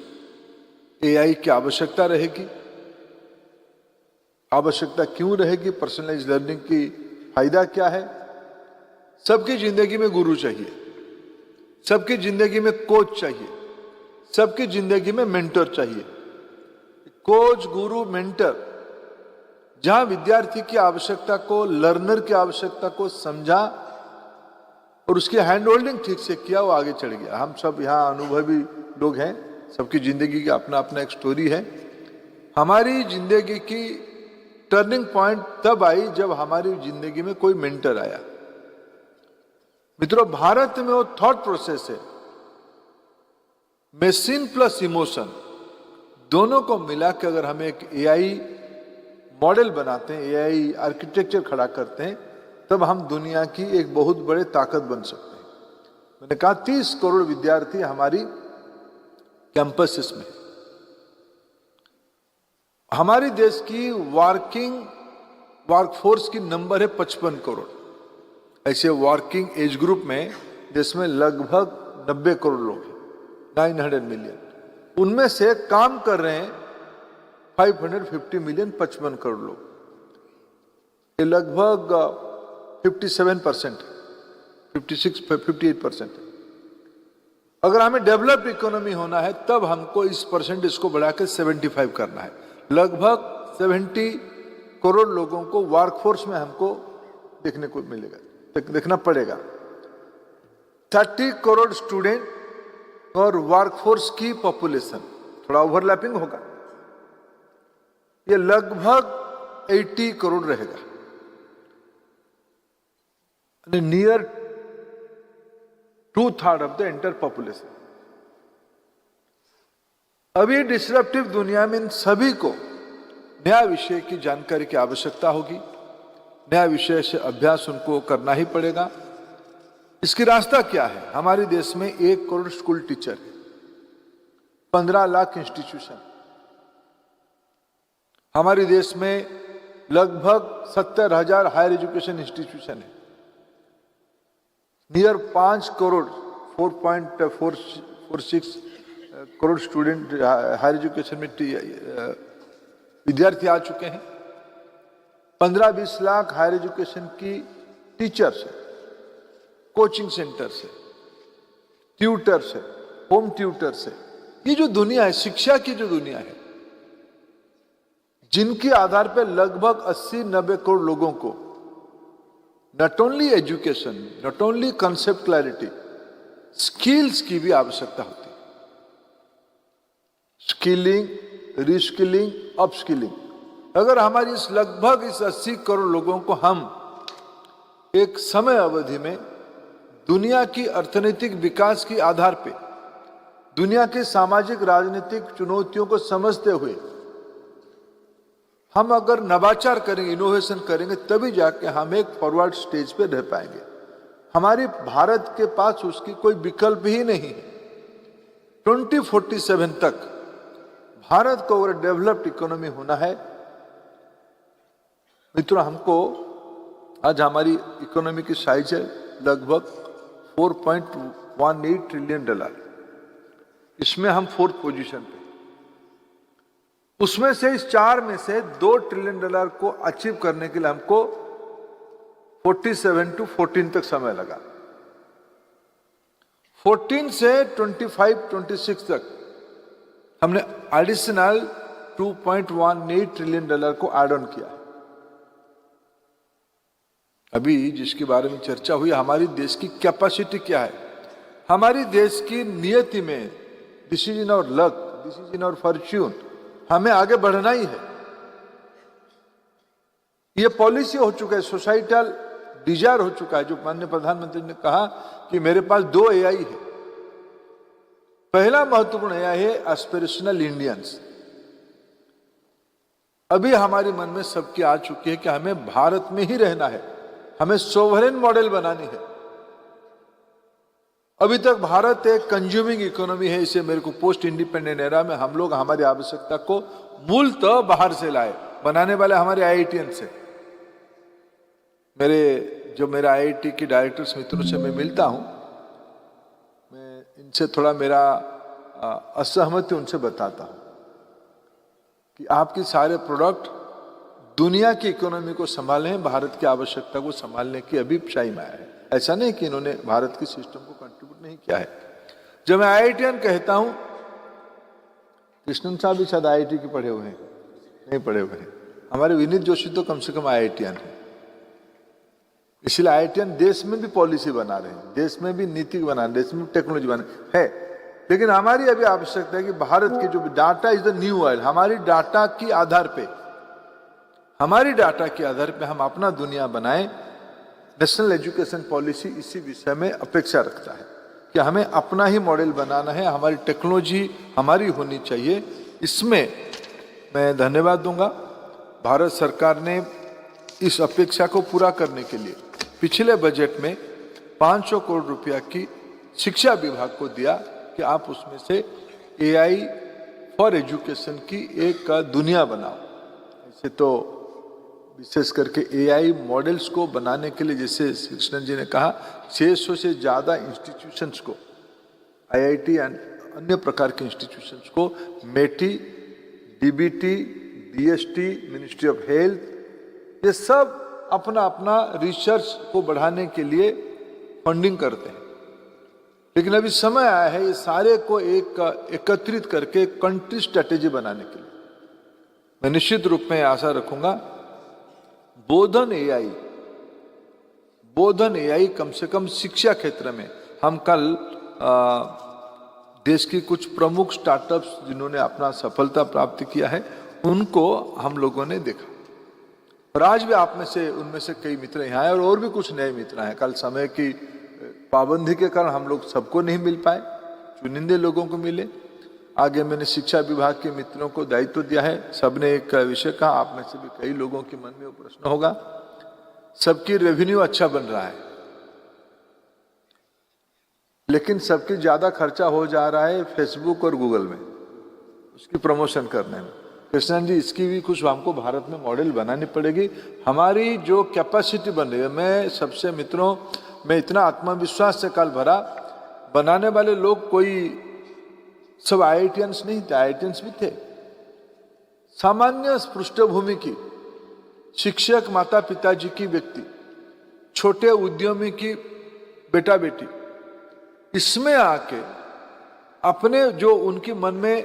एआई की आवश्यकता रहेगी। आवश्यकता क्यों रहेगी? पर्सनलाइज्ड लर्निंग की फायदा क्या है? सबकी जिंदगी में गुरु चाहिए, सबकी जिंदगी में कोच चाहिए, सबकी जिंदगी में मेंटर चाहिए। कोच, गुरु, मेंटर जहां विद्यार्थी की आवश्यकता को, लर्नर की आवश्यकता को समझा और उसकी हैंड होल्डिंग ठीक से किया, वो आगे चढ़ गया। हम सब यहाँ अनुभवी लोग हैं, सबकी जिंदगी का अपना अपना एक स्टोरी है। हमारी जिंदगी की टर्निंग पॉइंट तब आई जब हमारी जिंदगी में कोई मेंटर आया। मित्रों, भारत में वो थॉट प्रोसेस है, मशीन प्लस इमोशन दोनों को मिला के अगर हम एक एआई मॉडल बनाते हैं, एआई आर्किटेक्चर खड़ा करते हैं, तब हम दुनिया की एक बहुत बड़े ताकत बन सकते हैं। मैंने कहा 30 करोड़ विद्यार्थी हमारी कैंपसेस में। हमारी देश की वर्कफोर्स की नंबर है 55 करोड़। ऐसे वर्किंग एज ग्रुप में देश में लगभग 90 करोड़ लोग हैं, 900 मिलियन। उनमें से काम कर रहे हैं 550 मिलियन, 55 करोड़ लोग। ये लगभग 57%, 58% है। अगर हमें डेवलप्ड इकोनॉमी होना है तब हमको इस परसेंटेज को बढ़ा के 75 करना है। लगभग 70 करोड़ लोगों को वर्कफोर्स में हमको देखने को मिलेगा, देखना पड़ेगा। 30 करोड़ स्टूडेंट और वर्कफोर्स की पॉपुलेशन, थोड़ा ओवरलैपिंग होगा, ये लगभग 80 करोड़ रहेगा। Near 2/3 of the entire population. अभी डिसरप्टिव दुनिया में इन सभी को नया विषय की जानकारी की आवश्यकता होगी, नया विषय से अभ्यास उनको करना ही पड़ेगा। इसकी रास्ता क्या है? हमारे देश में 1 करोड़ स्कूल टीचर है, 15 लाख इंस्टीट्यूशन। हमारे देश में लगभग 70,000 हायर एजुकेशन इंस्टीट्यूशन है। Near 5 crore 4.46 crore student higher education में विद्यार्थी आ चुके हैं। 15-20 लाख हायर एजुकेशन की टीचर्स है, कोचिंग सेंटर से, ट्यूटर से, होम ट्यूटर से। ये जो दुनिया है, शिक्षा की जो दुनिया है, जिनके आधार पर लगभग 80-90 करोड़ लोगों को not only education, not only concept clarity, skills की भी आवश्यकता होती है। Skilling, reskilling, upskilling. अगर हमारी लगभग इस 80 करोड़ लोगों को हम एक समय अवधि में दुनिया की अर्थनैतिक विकास के आधार पे, दुनिया की सामाजिक राजनीतिक चुनौतियों को समझते हुए हम अगर नवाचार करेंगे, इनोवेशन करेंगे, तभी जाके हम एक फॉरवर्ड स्टेज पे रह पाएंगे। हमारी भारत के पास उसकी कोई विकल्प ही नहीं है। 2047 तक भारत को अगर डेवलप्ड इकोनॉमी होना है, मित्रों, हमको आज हमारी इकोनॉमी की साइज है लगभग $4.18 ट्रिलियन। इसमें हम 4th पोजीशन पे। उसमें से इस 4 में से $2 ट्रिलियन को अचीव करने के लिए हमको 47 to 14 तक समय लगा। 14 से 25-26 तक हमने एडिशनल $2.18 ट्रिलियन को ऐड ऑन किया। अभी जिसके बारे में चर्चा हुई, हमारी देश की कैपेसिटी क्या है, हमारी देश की नियति में, this is in our luck, this is in our fortune, हमें आगे बढ़ना ही है। ये पॉलिसी हो चुका है, सोसाइटल डिजायर हो चुका है। जो माननीय प्रधानमंत्री ने कहा कि मेरे पास 2 AI है। पहला महत्वपूर्ण AI है एस्पिरेशनल इंडियंस। अभी हमारे मन में सबकी आ चुकी है कि हमें भारत में ही रहना है, हमें सोवरेन मॉडल बनानी है। अभी तक भारत एक कंज्यूमिंग इकोनॉमी है। इसे मेरे को पोस्ट इंडिपेंडेंट एरा में हम लोग हमारी आवश्यकता को मूलतः बाहर से लाए, बनाने वाले हमारे IITians से। मेरा IIT के डायरेक्टर्स मित्रों से मैं मिलता हूं, मैं इनसे थोड़ा मेरा असहमति उनसे बताता हूं कि आपके सारे प्रोडक्ट दुनिया की इकोनॉमी को संभालने हैं, भारत की आवश्यकता को संभालने की अभी टाइम आया है। ऐसा नहीं कि इन्होंने भारत के सिस्टम को कंट्रीब्यूट नहीं किया है। जब मैं IITian कहता हूं, कृष्णन साहब भी शायद IIT के पढ़े हुए हैं, नहीं पढ़े हुए हैं। हमारे विनीत जोशी तो कम से कम IITian है। इसलिए IITian देश में भी पॉलिसी बना रहे हैं, देश में भी नीति बना रहे हैं, देश में टेक्नोलॉजी बना है। लेकिन हमारी अभी आवश्यकता है कि भारत की जो data is the new oil, हमारी डाटा के आधार पे हम अपना दुनिया बनाएं। नेशनल एजुकेशन पॉलिसी इसी विषय में अपेक्षा रखता है कि हमें अपना ही मॉडल बनाना है, हमारी टेक्नोलॉजी हमारी होनी चाहिए। इसमें मैं धन्यवाद दूंगा। भारत सरकार ने इस अपेक्षा को पूरा करने के लिए पिछले बजट में 500 करोड़ रुपया की शिक्षा विभाग को दिया कि आप उसमें से AI फॉर एजुकेशन की एक दुनिया बनाओ। ऐसे तो विशेष करके AI मॉडल्स को बनाने के लिए, जैसे कृष्णन जी ने कहा, 600 से ज़्यादा इंस्टीट्यूशंस को, IIT एंड अन्य प्रकार के इंस्टीट्यूशंस को METI, DBT, DST, ministry of health, ये सब अपना अपना रिसर्च को बढ़ाने के लिए फंडिंग करते हैं। लेकिन अभी समय आया है ये सारे को एकत्रित करके कंट्री स्ट्रेटेजी बनाने के लिए। मैं निश्चित रूप में आशा रखूंगा बोधन AI कम से कम शिक्षा क्षेत्र में, हम कल देश की कुछ प्रमुख स्टार्टअप्स जिन्होंने अपना सफलता प्राप्त किया है उनको हम लोगों ने देखा, और आज भी आप में से उनमें से कई मित्र यहाँ आए और भी कुछ नए मित्र हैं। कल समय की पाबंदी के कारण हम लोग सबको नहीं मिल पाए, चुनिंदे लोगों को मिले। आगे मैंने शिक्षा विभाग के मित्रों को दायित्व दिया है। सबने एक विषय कहा, आप में से भी कई लोगों के मन में वो प्रश्न होगा, सबकी रेवेन्यू अच्छा बन रहा है लेकिन सबकी ज्यादा खर्चा हो जा रहा है फेसबुक और गूगल में उसकी प्रमोशन करने में। कृष्णन जी, इसकी भी कुछ हमको भारत में मॉडल बनानी पड़ेगी। हमारी जो कैपेसिटी बन रही है, मैं सबसे मित्रों मैं इतना आत्मविश्वास से कल भरा, बनाने वाले लोग कोई सब IITians नहीं थे, IITians भी थे, सामान्य पृष्ठभूमि की शिक्षक माता पिताजी की व्यक्ति, छोटे उद्यमी की बेटा बेटी, इसमें आके अपने जो उनके मन में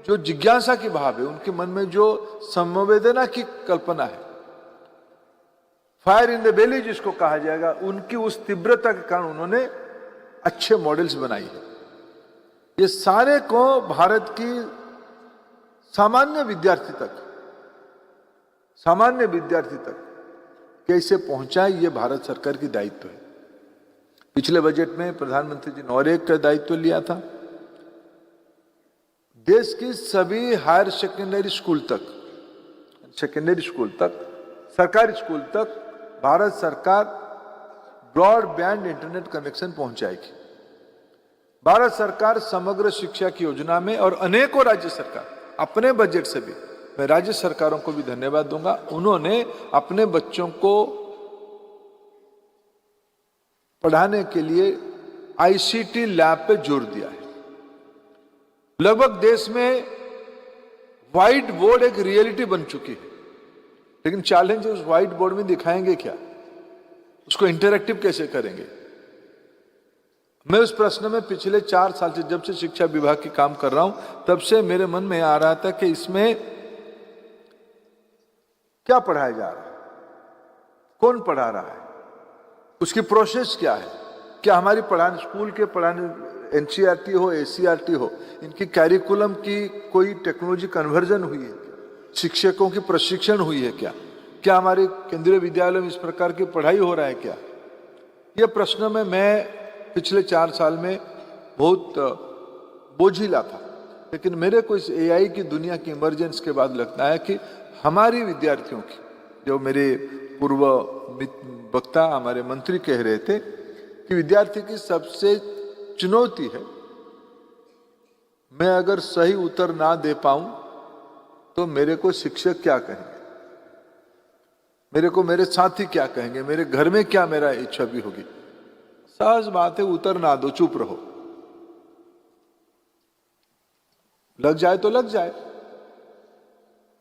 जो जिज्ञासा की भाव है, उनके मन में जो संवेदना की कल्पना है, फायर इन द बेली जिसको कहा जाएगा, उनकी उस तीव्रता के कारण उन्होंने अच्छे मॉडल्स बनाई है। ये सारे को भारत की सामान्य विद्यार्थी तक कैसे पहुंचाए, ये भारत सरकार की दायित्व है। पिछले बजट में प्रधानमंत्री जी ने और एक का दायित्व लिया था, देश की सभी हायर सेकेंडरी स्कूल तक, सरकारी स्कूल तक भारत सरकार ब्रॉडबैंड इंटरनेट कनेक्शन पहुंचाएगी। भारत सरकार समग्र शिक्षा की योजना में और अनेकों राज्य सरकार अपने बजट से भी, मैं राज्य सरकारों को भी धन्यवाद दूंगा, उन्होंने अपने बच्चों को पढ़ाने के लिए आईसीटी लैब पे जोर दिया है। लगभग देश में व्हाइट बोर्ड एक रियलिटी बन चुकी है, लेकिन चैलेंज है उस व्हाइट बोर्ड में दिखाएंगे क्या, उसको इंटरैक्टिव कैसे करेंगे। मैं उस प्रश्न में पिछले 4 साल से, जब से शिक्षा विभाग की काम कर रहा हूं, तब से मेरे मन में आ रहा था कि इसमें क्या पढ़ाया जा रहा है, कौन पढ़ा रहा है, उसकी प्रोसेस क्या है, क्या हमारी पढ़ाने स्कूल के पढ़ाने एनसीईआरटी हो, एससीईआरटी हो, इनकी कैरिकुलम की कोई टेक्नोलॉजी कन्वर्जन हुई है, शिक्षकों की प्रशिक्षण हुई है क्या हमारे केंद्रीय विद्यालय में इस प्रकार की पढ़ाई हो रहा है क्या। यह प्रश्न में मैं पिछले 4 साल में बहुत बोझिला था, लेकिन मेरे को इस एआई की दुनिया की इमरजेंस के बाद लगता है कि हमारी विद्यार्थियों की, जो मेरे पूर्व वक्ता हमारे मंत्री कह रहे थे कि विद्यार्थी की सबसे चुनौती है, मैं अगर सही उत्तर ना दे पाऊं तो मेरे को शिक्षक क्या कहेंगे, मेरे को मेरे साथी क्या कहेंगे, मेरे घर में क्या मेरा इच्छा भी होगी। सहज बात है, उत्तर ना दो, चुप रहो, लग जाए तो लग जाए।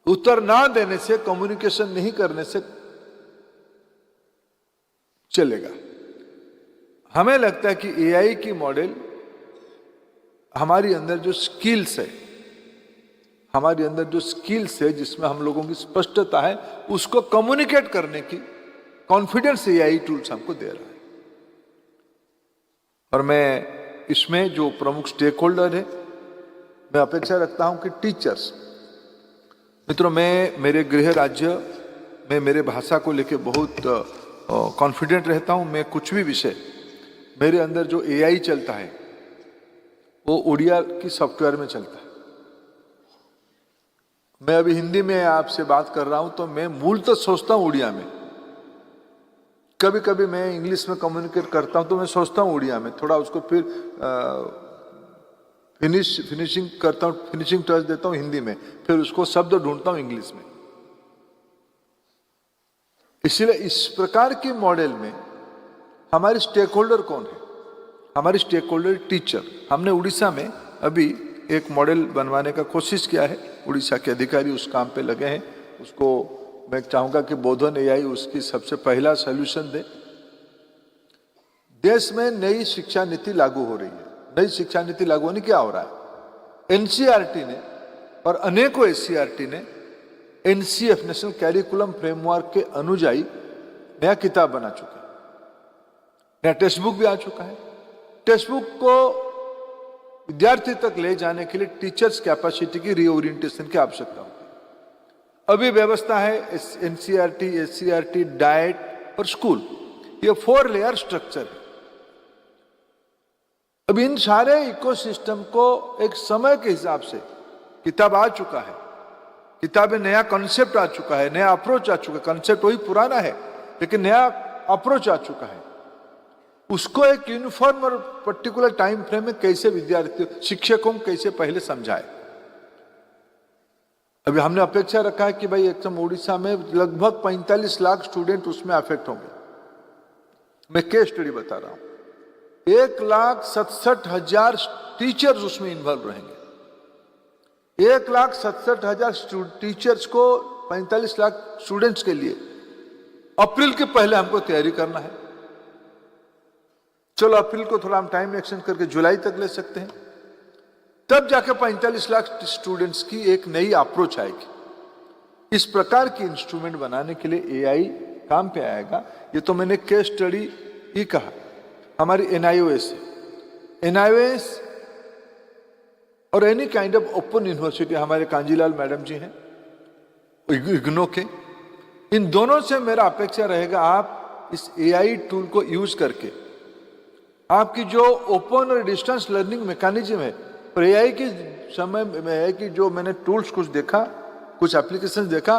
उत्तर ना देने से, कम्युनिकेशन नहीं करने से चलेगा। हमें लगता है कि एआई की मॉडल हमारी अंदर जो स्किल्स है, जिसमें हम लोगों की स्पष्टता है, उसको कम्युनिकेट करने की कॉन्फिडेंस एआई टूल्स हमको दे रहा है। और मैं इसमें जो प्रमुख स्टेक होल्डर है, मैं अपेक्षा रखता हूं कि टीचर्स, मित्रों, मैं मेरे गृह राज्य में मेरे भाषा को लेकर बहुत कॉन्फिडेंट रहता हूं। मैं कुछ भी विषय, मेरे अंदर जो एआई चलता है वो उड़िया की सॉफ्टवेयर में चलता है। मैं अभी हिंदी में आपसे बात कर रहा हूं तो मैं मूलतः सोचता हूं उड़िया में, कभी कभी मैं इंग्लिश में कम्युनिकेट करता हूं तो मैं सोचता हूं उड़िया में, थोड़ा उसको फिर फिनिशिंग करता हूं, फिनिशिंग टच देता हूं हिंदी में, फिर उसको शब्द ढूंढता हूं इंग्लिश में। इसलिए इस प्रकार की मॉडल में हमारे स्टेक होल्डर कौन है? हमारे स्टेक होल्डर टीचर। हमने उड़ीसा में अभी एक मॉडल बनवाने का कोशिश किया है, उड़ीसा के अधिकारी उस काम पे लगे हैं। उसको मैं चाहूंगा कि बोधन एआई उसकी सबसे पहला सॉल्यूशन दे। देश में नई शिक्षा नीति लागू हो रही है। नई शिक्षा नीति लागू होने क्या हो रहा है? एनसीईआरटी ने और अनेकों एससीईआरटी ने एनसीएफ नेशनल कैरिकुलम फ्रेमवर्क के अनुयायी नया किताब बना चुका है, नया टेक्स्ट बुक भी आ चुका है। टेक्स्ट बुक को विद्यार्थी तक ले जाने के लिए टीचर्स कैपेसिटी की रीओरिएंटेशन की आवश्यकता होती है। अभी व्यवस्था है एनसीईआरटी, एससीईआरटी, डाइट और स्कूल, ये 4 लेयर स्ट्रक्चर है। अब इन सारे इकोसिस्टम को एक समय के हिसाब से किताब आ चुका है, किताब में नया कॉन्सेप्ट आ चुका है, नया अप्रोच आ चुका है। कॉन्सेप्ट वही पुराना है लेकिन नया अप्रोच आ चुका है। उसको एक यूनिफॉर्म और पर्टिकुलर टाइम फ्रेम में कैसे विद्यार्थियों, शिक्षकों को कैसे पहले समझाए। अभी हमने अपेक्षा रखा है कि भाई एकदम उड़ीसा में लगभग 45 लाख स्टूडेंट उसमें अफेक्ट होंगे। मैं केस स्टडी बता रहा हूं, 1,67,000 टीचर्स उसमें इन्वॉल्व रहेंगे। 1,67,000 टीचर्स को 45 लाख स्टूडेंट्स के लिए अप्रैल के पहले हमको तैयारी करना है। चलो अप्रैल को थोड़ा हम टाइम एक्सटेंड करके जुलाई तक ले सकते हैं। तब जाके 45 लाख स्टूडेंट्स की एक नई अप्रोच आएगी। इस प्रकार की इंस्ट्रूमेंट बनाने के लिए एआई काम पे आएगा। ये तो मैंने केस स्टडी ही कहा। हमारी एनआईओएस और any kind of open university, हमारे कांजीलाल मैडम जी हैं इग्नो के, इन दोनों से मेरा अपेक्षा रहेगा आप इस एआई टूल को यूज करके आपकी जो ओपन और डिस्टेंस लर्निंग मैकेनिज्म है, और एआई के समय में है कि जो मैंने टूल्स कुछ देखा, कुछ एप्लीकेशंस देखा,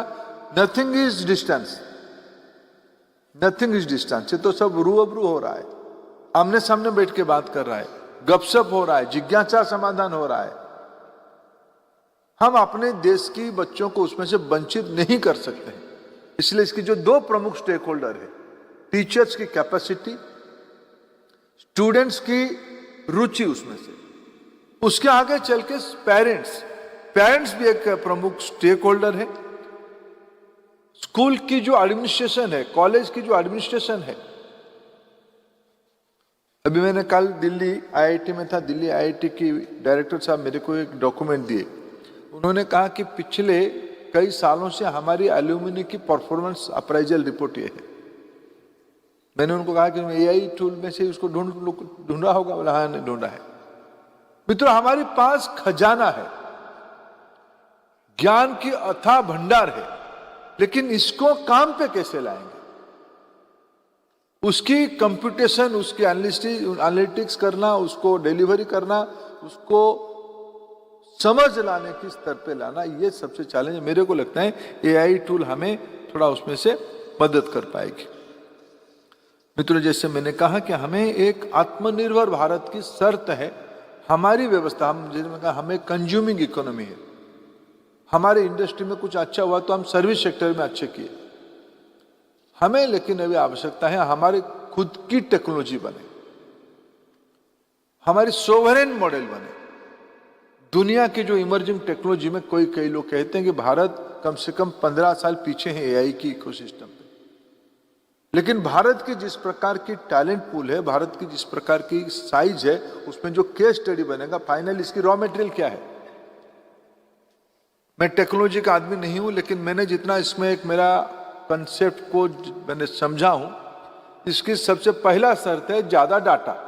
nothing is distance, nothing is distance. ये तो सब रूबरू हो रहा है, आमने सामने बैठ के बात कर रहा है, गपशप हो रहा है, जिज्ञासा समाधान हो रहा है। हम अपने देश की बच्चों को उसमें से वंचित नहीं कर सकते हैं। इसलिए इसकी जो दो प्रमुख स्टेक होल्डर है, टीचर्स की कैपेसिटी, स्टूडेंट्स की रुचि उसमें से, उसके आगे चल के पेरेंट्स भी एक प्रमुख स्टेक होल्डर है। स्कूल की जो एडमिनिस्ट्रेशन है, कॉलेज की जो एडमिनिस्ट्रेशन है। अभी मैंने कल दिल्ली आईआईटी में था, दिल्ली आईआईटी की डायरेक्टर साहब मेरे को एक डॉक्यूमेंट दिए। उन्होंने कहा कि पिछले कई सालों से हमारी एल्यूमिनी की परफॉर्मेंस अप्राइजल रिपोर्ट ये है। मैंने उनको कहा कि एआई टूल में से उसको ढूंढा होगा, बोला हाँ नहीं ढूंढा है। मित्रों, हमारे पास खजाना है, ज्ञान की अथाह भंडार है, लेकिन इसको काम पे कैसे लाएंगे? उसकी कंप्यूटेशन, उसकी एनालिटिक्स करना, उसको डिलीवरी करना, उसको समझ लाने की स्तर पे लाना, ये सबसे चैलेंज। मेरे को लगता है एआई टूल हमें थोड़ा उसमें से मदद कर पाएगी। मित्रों, जैसे मैंने कहा कि हमें एक आत्मनिर्भर भारत की शर्त है। हमारी व्यवस्था, हम जैसे मैंने कहा, हमें कंज्यूमिंग इकोनॉमी है। हमारे इंडस्ट्री में कुछ अच्छा हुआ तो हम सर्विस सेक्टर में अच्छे किए। हमें लेकिन अभी आवश्यकता है हमारी खुद की टेक्नोलॉजी बने, हमारी सोवरेन मॉडल बने। दुनिया की जो इमर्जिंग टेक्नोलॉजी में कई लोग कहते हैं कि भारत कम से कम 15 साल पीछे है एआई की इकोसिस्टम पे। लेकिन भारत की जिस प्रकार की टैलेंट पूल है, भारत की जिस प्रकार की साइज है, उसमें जो केस स्टडी बनेगा, फाइनल इसकी रॉ मटेरियल क्या है। मैं टेक्नोलॉजी का आदमी नहीं हूं, लेकिन मैंने जितना इसमें एक मेरा कंसेप्ट को मैंने समझा हूं, इसकी सबसे पहला शर्त है ज्यादा डाटा।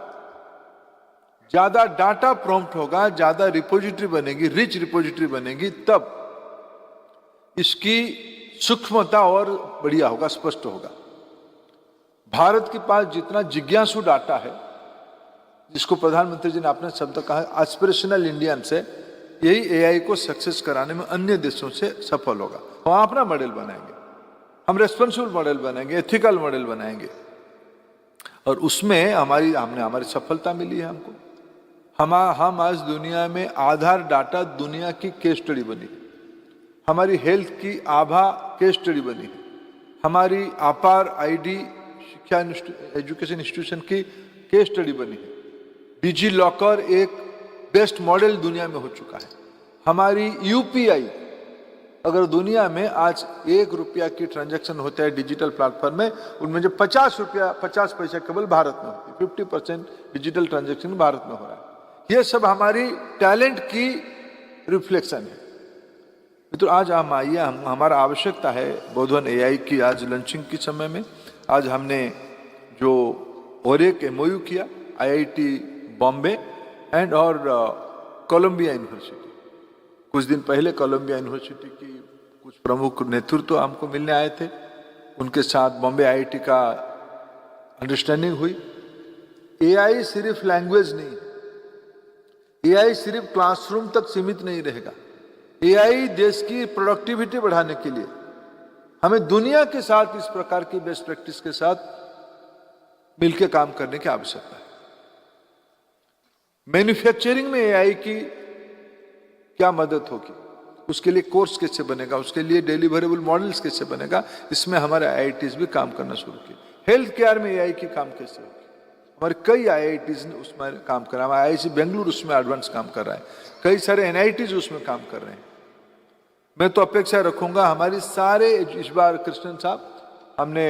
ज्यादा डाटा प्रॉम्प्ट होगा, ज्यादा रिपोजिटरी बनेगी, रिच रिपोजिटरी बनेगी, तब इसकी सूक्ष्मता और बढ़िया होगा, स्पष्ट होगा। भारत के पास जितना जिज्ञासु डाटा है, जिसको प्रधानमंत्री जी ने अपने शब्द कहा एस्पिरेशनल इंडियंस है, यही एआई को सक्सेस कराने में अन्य देशों से सफल होगा। हम अपना मॉडल बनाएंगे, हम रेस्पॉन्सिबल मॉडल बनाएंगे, एथिकल मॉडल बनाएंगे, और उसमें हमारी सफलता मिली है हमको। हम आज दुनिया में आधार डाटा दुनिया की केस स्टडी बनी, हमारी हेल्थ की आभा केस स्टडी बनी, हमारी अपार आईडी शिक्षा एजुकेशन इंस्टीट्यूशन की केस स्टडी बनी है। डिजी लॉकर एक बेस्ट मॉडल दुनिया में हो चुका है। हमारी यूपीआई, अगर दुनिया में आज 1 रुपया की ट्रांजैक्शन होता है डिजिटल प्लेटफॉर्म में, उनमें जो 50 पैसा केवल भारत में होती है। 50% डिजिटल ट्रांजैक्शन भारत में हो रहा है। ये सब हमारी टैलेंट की रिफ्लेक्शन है। तो आज हम आइए, हमारा आवश्यकता है बोधवन एआई की। आज लॉन्चिंग के समय में आज हमने जो और एक एमओयू किया आईआईटी बॉम्बे एंड और कोलंबिया यूनिवर्सिटी। कुछ दिन पहले कोलंबिया यूनिवर्सिटी की कुछ प्रमुख नेतृत्व हमको मिलने आए थे, उनके साथ बॉम्बे आईआईटी का अंडरस्टैंडिंग हुई। एआई सिर्फ लैंग्वेज नहीं, एआई सिर्फ क्लासरूम तक सीमित नहीं रहेगा। एआई देश की प्रोडक्टिविटी बढ़ाने के लिए हमें दुनिया के साथ इस प्रकार की बेस्ट प्रैक्टिस के साथ मिलकर काम करने की आवश्यकता है। मैन्युफैक्चरिंग में एआई की क्या मदद होगी, उसके लिए कोर्स कैसे बनेगा, उसके लिए डिलीवरेबल मॉडल्स कैसे बनेगा, इसमें हमारे आईआईटीज भी काम करना शुरू किए। हेल्थ केयर में एआई की काम कैसे होगी, हमारे कई आईआईटीज ने उसमें काम कर रहा है। आईआईसी बेंगलुरु उसमें एडवांस काम कर रहा है, कई सारे एनआईटीज उसमें काम कर रहे हैं। मैं तो अपेक्षा रखूंगा हमारी सारे, इस बार कृष्णन साहब हमने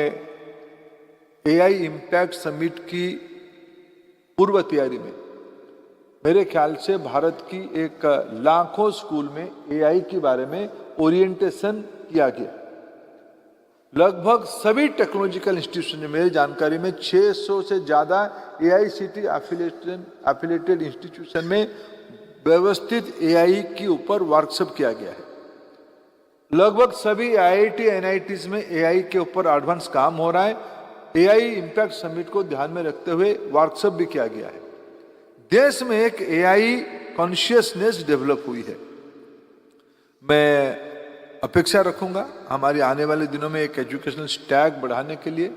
एआई इम्पैक्ट समिट की पूर्व तैयारी में मेरे ख्याल से भारत की एक लाखों स्कूल में एआई के बारे में ओरिएंटेशन किया गया। लगभग सभी टेक्नोलॉजिकल इंस्टीट्यूशन में मेरी जानकारी में 600 से ज्यादा एआईसीटी एफिलिएटेड इंस्टीट्यूशन में व्यवस्थित एआई के ऊपर वर्कशॉप किया गया है। लगभग सभी आईआईटी एनआईटीज में एआई के ऊपर एडवांस काम हो रहा है। एआई इम्पैक्ट समिट को ध्यान में रखते हुए वर्कशॉप भी किया गया है। देश में एक एआई कॉन्शियसनेस डेवलप हुई है। मैं अपेक्षा रखूंगा हमारे आने वाले दिनों में एक एजुकेशनल स्टैक बढ़ाने के लिए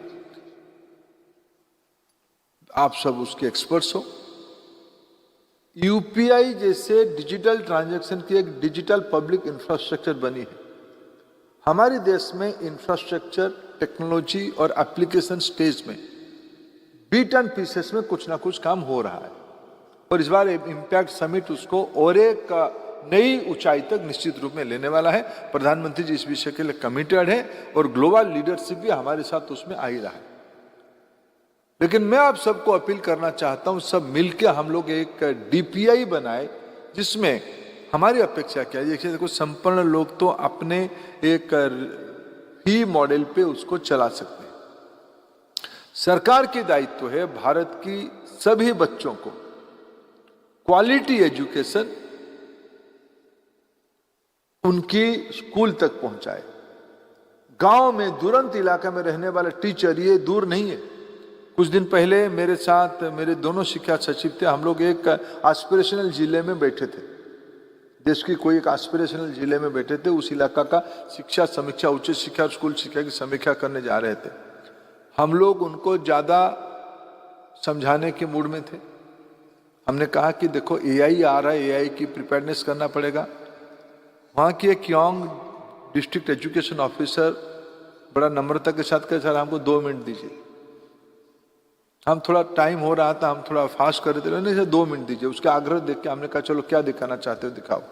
आप सब उसके एक्सपर्ट्स हो। यूपीआई जैसे डिजिटल ट्रांजैक्शन की एक डिजिटल पब्लिक इंफ्रास्ट्रक्चर बनी है। हमारे देश में इंफ्रास्ट्रक्चर, टेक्नोलॉजी और एप्लीकेशन स्टेज में बीट एंड पीसेस में कुछ ना कुछ काम हो रहा है और इस बार इम्पैक्ट समिट उसको और एक नई ऊंचाई तक निश्चित रूप में लेने वाला है। प्रधानमंत्री जी इस विषय के लिए कमिटेड है और ग्लोबल लीडरशिप भी हमारे साथ उसमें आ ही रहा है। लेकिन मैं आप सबको अपील करना चाहता हूं, सब मिलकर हम लोग एक डीपीआई बनाए जिसमें हमारी अपेक्षा क्या है। देखिए, देखो, संपन्न लोग तो अपने एक ही मॉडल पे उसको चला सकते हैं। सरकार की दायित्व है भारत की सभी बच्चों को क्वालिटी एजुकेशन उनकी स्कूल तक पहुंचाए। गांव में दूरंत इलाका में रहने वाला टीचर ये दूर नहीं है। कुछ दिन पहले मेरे साथ मेरे दोनों शिक्षा सचिव थे। हम लोग एक एस्पिरेशनल जिले में बैठे थे, देश की कोई एक एस्पिरेशनल जिले में बैठे थे। उस इलाका का शिक्षा समीक्षा, उच्च शिक्षा और स्कूल शिक्षा की समीक्षा करने जा रहे थे। हम लोग उनको ज्यादा समझाने के मूड में थे। हमने कहा कि देखो, एआई आ रहा है, एआई की प्रिपेयरनेस करना पड़ेगा। वहाँ की एक यंग डिस्ट्रिक्ट एजुकेशन ऑफिसर बड़ा नम्रता के साथ कहे, सर हमको 2 मिनट दीजिए। हम थोड़ा टाइम हो रहा था, हम थोड़ा फास्ट कर रहे थे। नहीं सर 2 मिनट दीजिए। उसके आग्रह देख के हमने कहा चलो क्या दिखाना चाहते हो दिखाओ।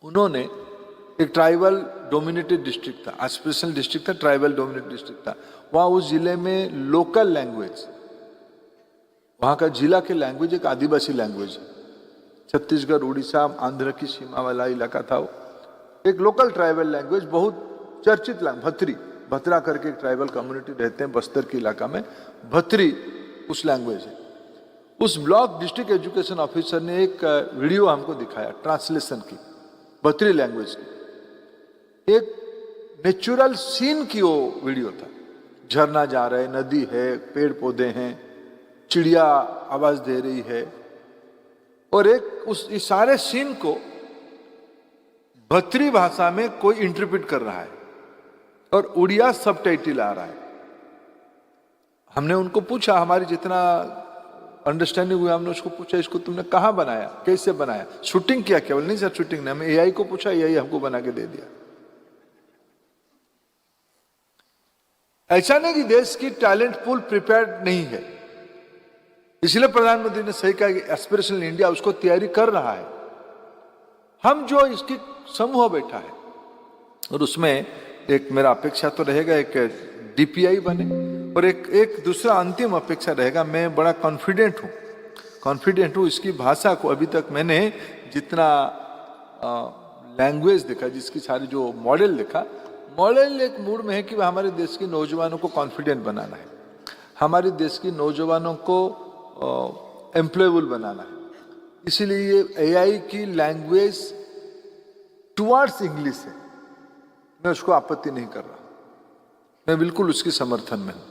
उन्होंने एक ट्राइबल डोमिनेटेड डिस्ट्रिक्ट था, एस्पिरेशनल डिस्ट्रिक्ट था, ट्राइबल डोमिनेटेड डिस्ट्रिक्ट था। वहाँ उस जिले में लोकल लैंग्वेज, वहाँ का जिला की लैंग्वेज एक आदिवासी लैंग्वेज है। छत्तीसगढ़, उड़ीसा, आंध्र की सीमा वाला इलाका था वो। एक लोकल ट्राइबल लैंग्वेज, बहुत चर्चित लैंग्वेज, भतरा करके एक ट्राइबल कम्युनिटी रहते हैं बस्तर के इलाका में। भतरी उस लैंग्वेज है। उस ब्लॉक डिस्ट्रिक्ट एजुकेशन ऑफिसर ने एक वीडियो हमको दिखाया ट्रांसलेशन की, भतरी लैंग्वेज की। एक नेचुरल सीन की वो वीडियो था। झरना जा रहा है, नदी है, पेड़ पौधे हैं, चिड़िया आवाज दे रही है और एक उस इस सारे सीन को भतरी भाषा में कोई इंटरप्रेट कर रहा है और उड़िया सबटाइटल आ रहा है। हमने उनको पूछा, हमारी जितना अंडरस्टैंडिंग हुआ हमने उसको पूछा, इसको तुमने कहाँ बनाया, कैसे बनाया, शूटिंग किया? केवल नहीं सर शूटिंग नहीं, हमें एआई को पूछा, एआई हमको बना के दे दिया। ऐसा नहीं कि देश की टैलेंट पूल प्रिपेयर्ड नहीं है। इसलिए प्रधानमंत्री ने सही कहा कि एस्पिरेशनल इंडिया उसको तैयारी कर रहा है। हम जो इसकी समूह बैठा है और उसमें एक मेरा अपेक्षा तो रहेगा एक डीपीआई बने और एक दूसरा अंतिम अपेक्षा रहेगा। मैं बड़ा कॉन्फिडेंट हूँ इसकी भाषा को। अभी तक मैंने जितना लैंग्वेज देखा, जिसकी सारी जो मॉडल देखा, मॉडल एक मूड में है कि हमारे देश के नौजवानों को कॉन्फिडेंट बनाना है, हमारे देश के नौजवानों को एम्प्लॉयबल बनाना है। इसीलिए ये एआई की लैंग्वेज टुवर्ड्स इंग्लिश है। मैं उसको आपत्ति नहीं कर रहा, मैं बिल्कुल उसकी समर्थन में हूं।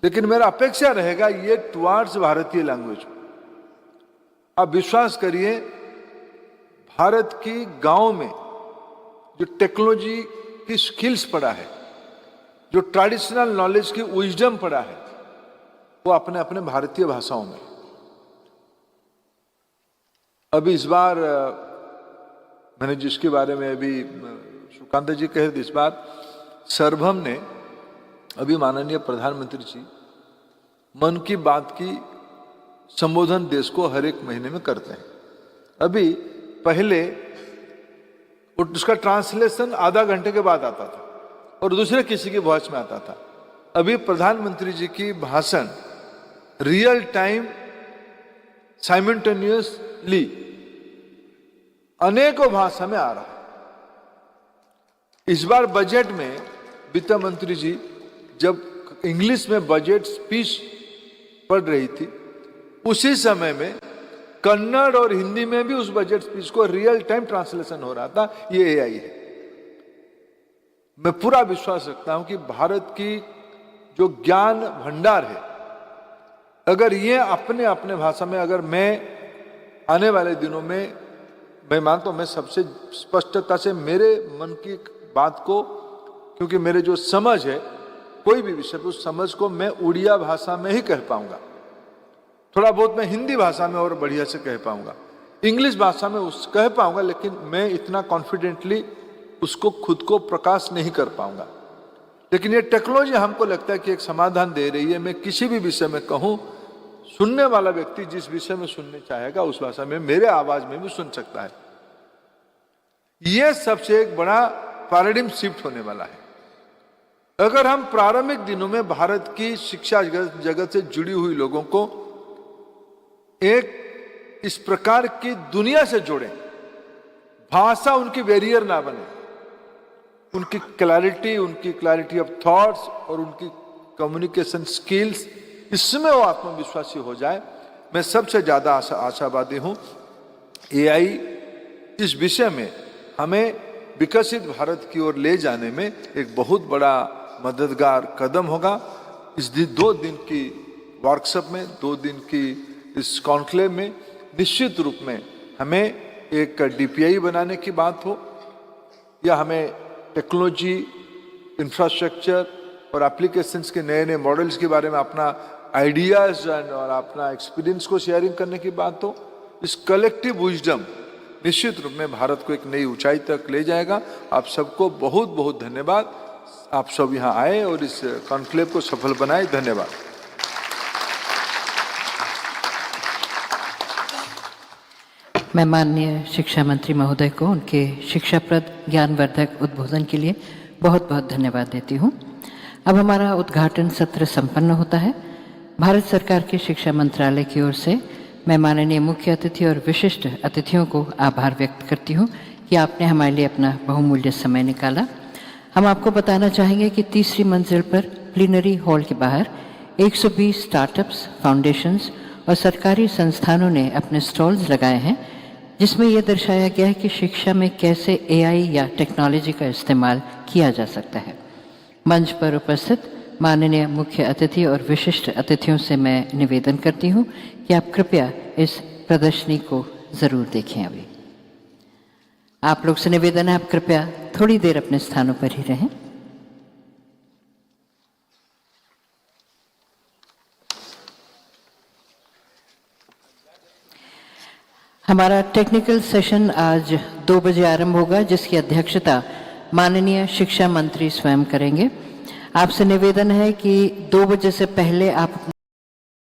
लेकिन मेरा अपेक्षा रहेगा ये टुवर्ड्स भारतीय लैंग्वेज हो। आप विश्वास करिए, भारत की गांव में जो टेक्नोलॉजी की स्किल्स पड़ा है, जो ट्रेडिशनल नॉलेज की विजडम पड़ा है, वो अपने अपने भारतीय भाषाओं में। अभी इस बार मैंने जिसके बारे में अभी सुकांत जी कहे थे, इस बार सर्वभम ने अभी माननीय प्रधानमंत्री जी मन की बात की संबोधन देश को हर एक महीने में करते हैं। अभी पहले उसका ट्रांसलेशन आधा घंटे के बाद आता था और दूसरे किसी की वॉइस में आता था। अभी प्रधानमंत्री जी की भाषण रियल टाइम साइमल्टेनियसली अनेकों भाषा में आ रहा है। इस बार बजट में वित्त मंत्री जी जब इंग्लिश में बजट स्पीच पढ़ रही थी, उसी समय में कन्नड़ और हिंदी में भी उस बजट स्पीच को रियल टाइम ट्रांसलेशन हो रहा था। ये एआई है। मैं पूरा विश्वास रखता हूं कि भारत की जो ज्ञान भंडार है, अगर ये अपने अपने भाषा में, अगर मैं आने वाले दिनों में, मैं मानता हूं मैं सबसे स्पष्टता से मेरे मन की बात को, क्योंकि मेरे जो समझ है कोई भी विषय पर, उस समझ को मैं उड़िया भाषा में ही कह पाऊंगा। थोड़ा बहुत मैं हिंदी भाषा में और बढ़िया से कह पाऊंगा, इंग्लिश भाषा में उस कह पाऊंगा, लेकिन मैं इतना कॉन्फिडेंटली उसको खुद को प्रकाश नहीं कर पाऊंगा। लेकिन ये टेक्नोलॉजी हमको लगता है कि एक समाधान दे रही है। मैं किसी भी विषय में कहूं, सुनने वाला व्यक्ति जिस विषय में सुनने चाहेगा उस भाषा में मेरे आवाज में भी सुन सकता है। यह सबसे एक बड़ा पैराडिम शिफ्ट होने वाला है। अगर हम प्रारंभिक दिनों में भारत की शिक्षा जगत से जुड़ी हुई लोगों को एक इस प्रकार की दुनिया से जोड़ें, भाषा उनकी बैरियर ना बने, उनकी क्लैरिटी ऑफ थॉट्स और उनकी कम्युनिकेशन स्किल्स, इसमें वो आत्मविश्वासी हो जाए, मैं सबसे ज्यादा आशावादी हूं। एआई इस विषय में हमें विकसित भारत की ओर ले जाने में एक बहुत बड़ा मददगार कदम होगा। इस 2 दिन की वर्कशॉप में, 2 दिन की इस कॉन्क्लेव में निश्चित रूप में हमें एक डीपीआई बनाने की बात हो, या हमें टेक्नोलॉजी, इंफ्रास्ट्रक्चर और एप्लीकेशंस के नए नए मॉडल्स के बारे में अपना आइडियाज और अपना एक्सपीरियंस को शेयरिंग करने की बात हो, इस कलेक्टिव विजडम निश्चित रूप में भारत को एक नई ऊंचाई तक ले जाएगा। आप सबको बहुत बहुत धन्यवाद। आप सब यहाँ आए और इस कॉन्क्लेव को सफल बनाए। धन्यवाद। मैं माननीय शिक्षा मंत्री महोदय को उनके शिक्षाप्रद ज्ञानवर्धक उद्बोधन के लिए बहुत बहुत धन्यवाद देती हूँ। अब हमारा उद्घाटन सत्र संपन्न होता है। भारत सरकार के शिक्षा मंत्रालय की ओर से मैं माननीय मुख्य अतिथि और विशिष्ट अतिथियों को आभार व्यक्त करती हूँ कि आपने हमारे लिए अपना बहुमूल्य समय निकाला। हम आपको बताना चाहेंगे कि 3री मंजिल पर प्लीनरी हॉल के बाहर 120 स्टार्टअप्स, फाउंडेशंस और सरकारी संस्थानों ने अपने स्टॉल्स लगाए हैं, जिसमें यह दर्शाया गया है कि शिक्षा में कैसे एआई या टेक्नोलॉजी का इस्तेमाल किया जा सकता है। मंच पर उपस्थित माननीय मुख्य अतिथि और विशिष्ट अतिथियों से मैं निवेदन करती हूँ कि आप कृपया इस प्रदर्शनी को ज़रूर देखें। अभी आप लोग से निवेदन है, आप कृपया थोड़ी देर अपने स्थानों पर ही रहें। हमारा टेक्निकल सेशन आज 2 बजे आरंभ होगा, जिसकी अध्यक्षता माननीय शिक्षा मंत्री स्वयं करेंगे। आपसे निवेदन है कि 2 बजे से पहले आप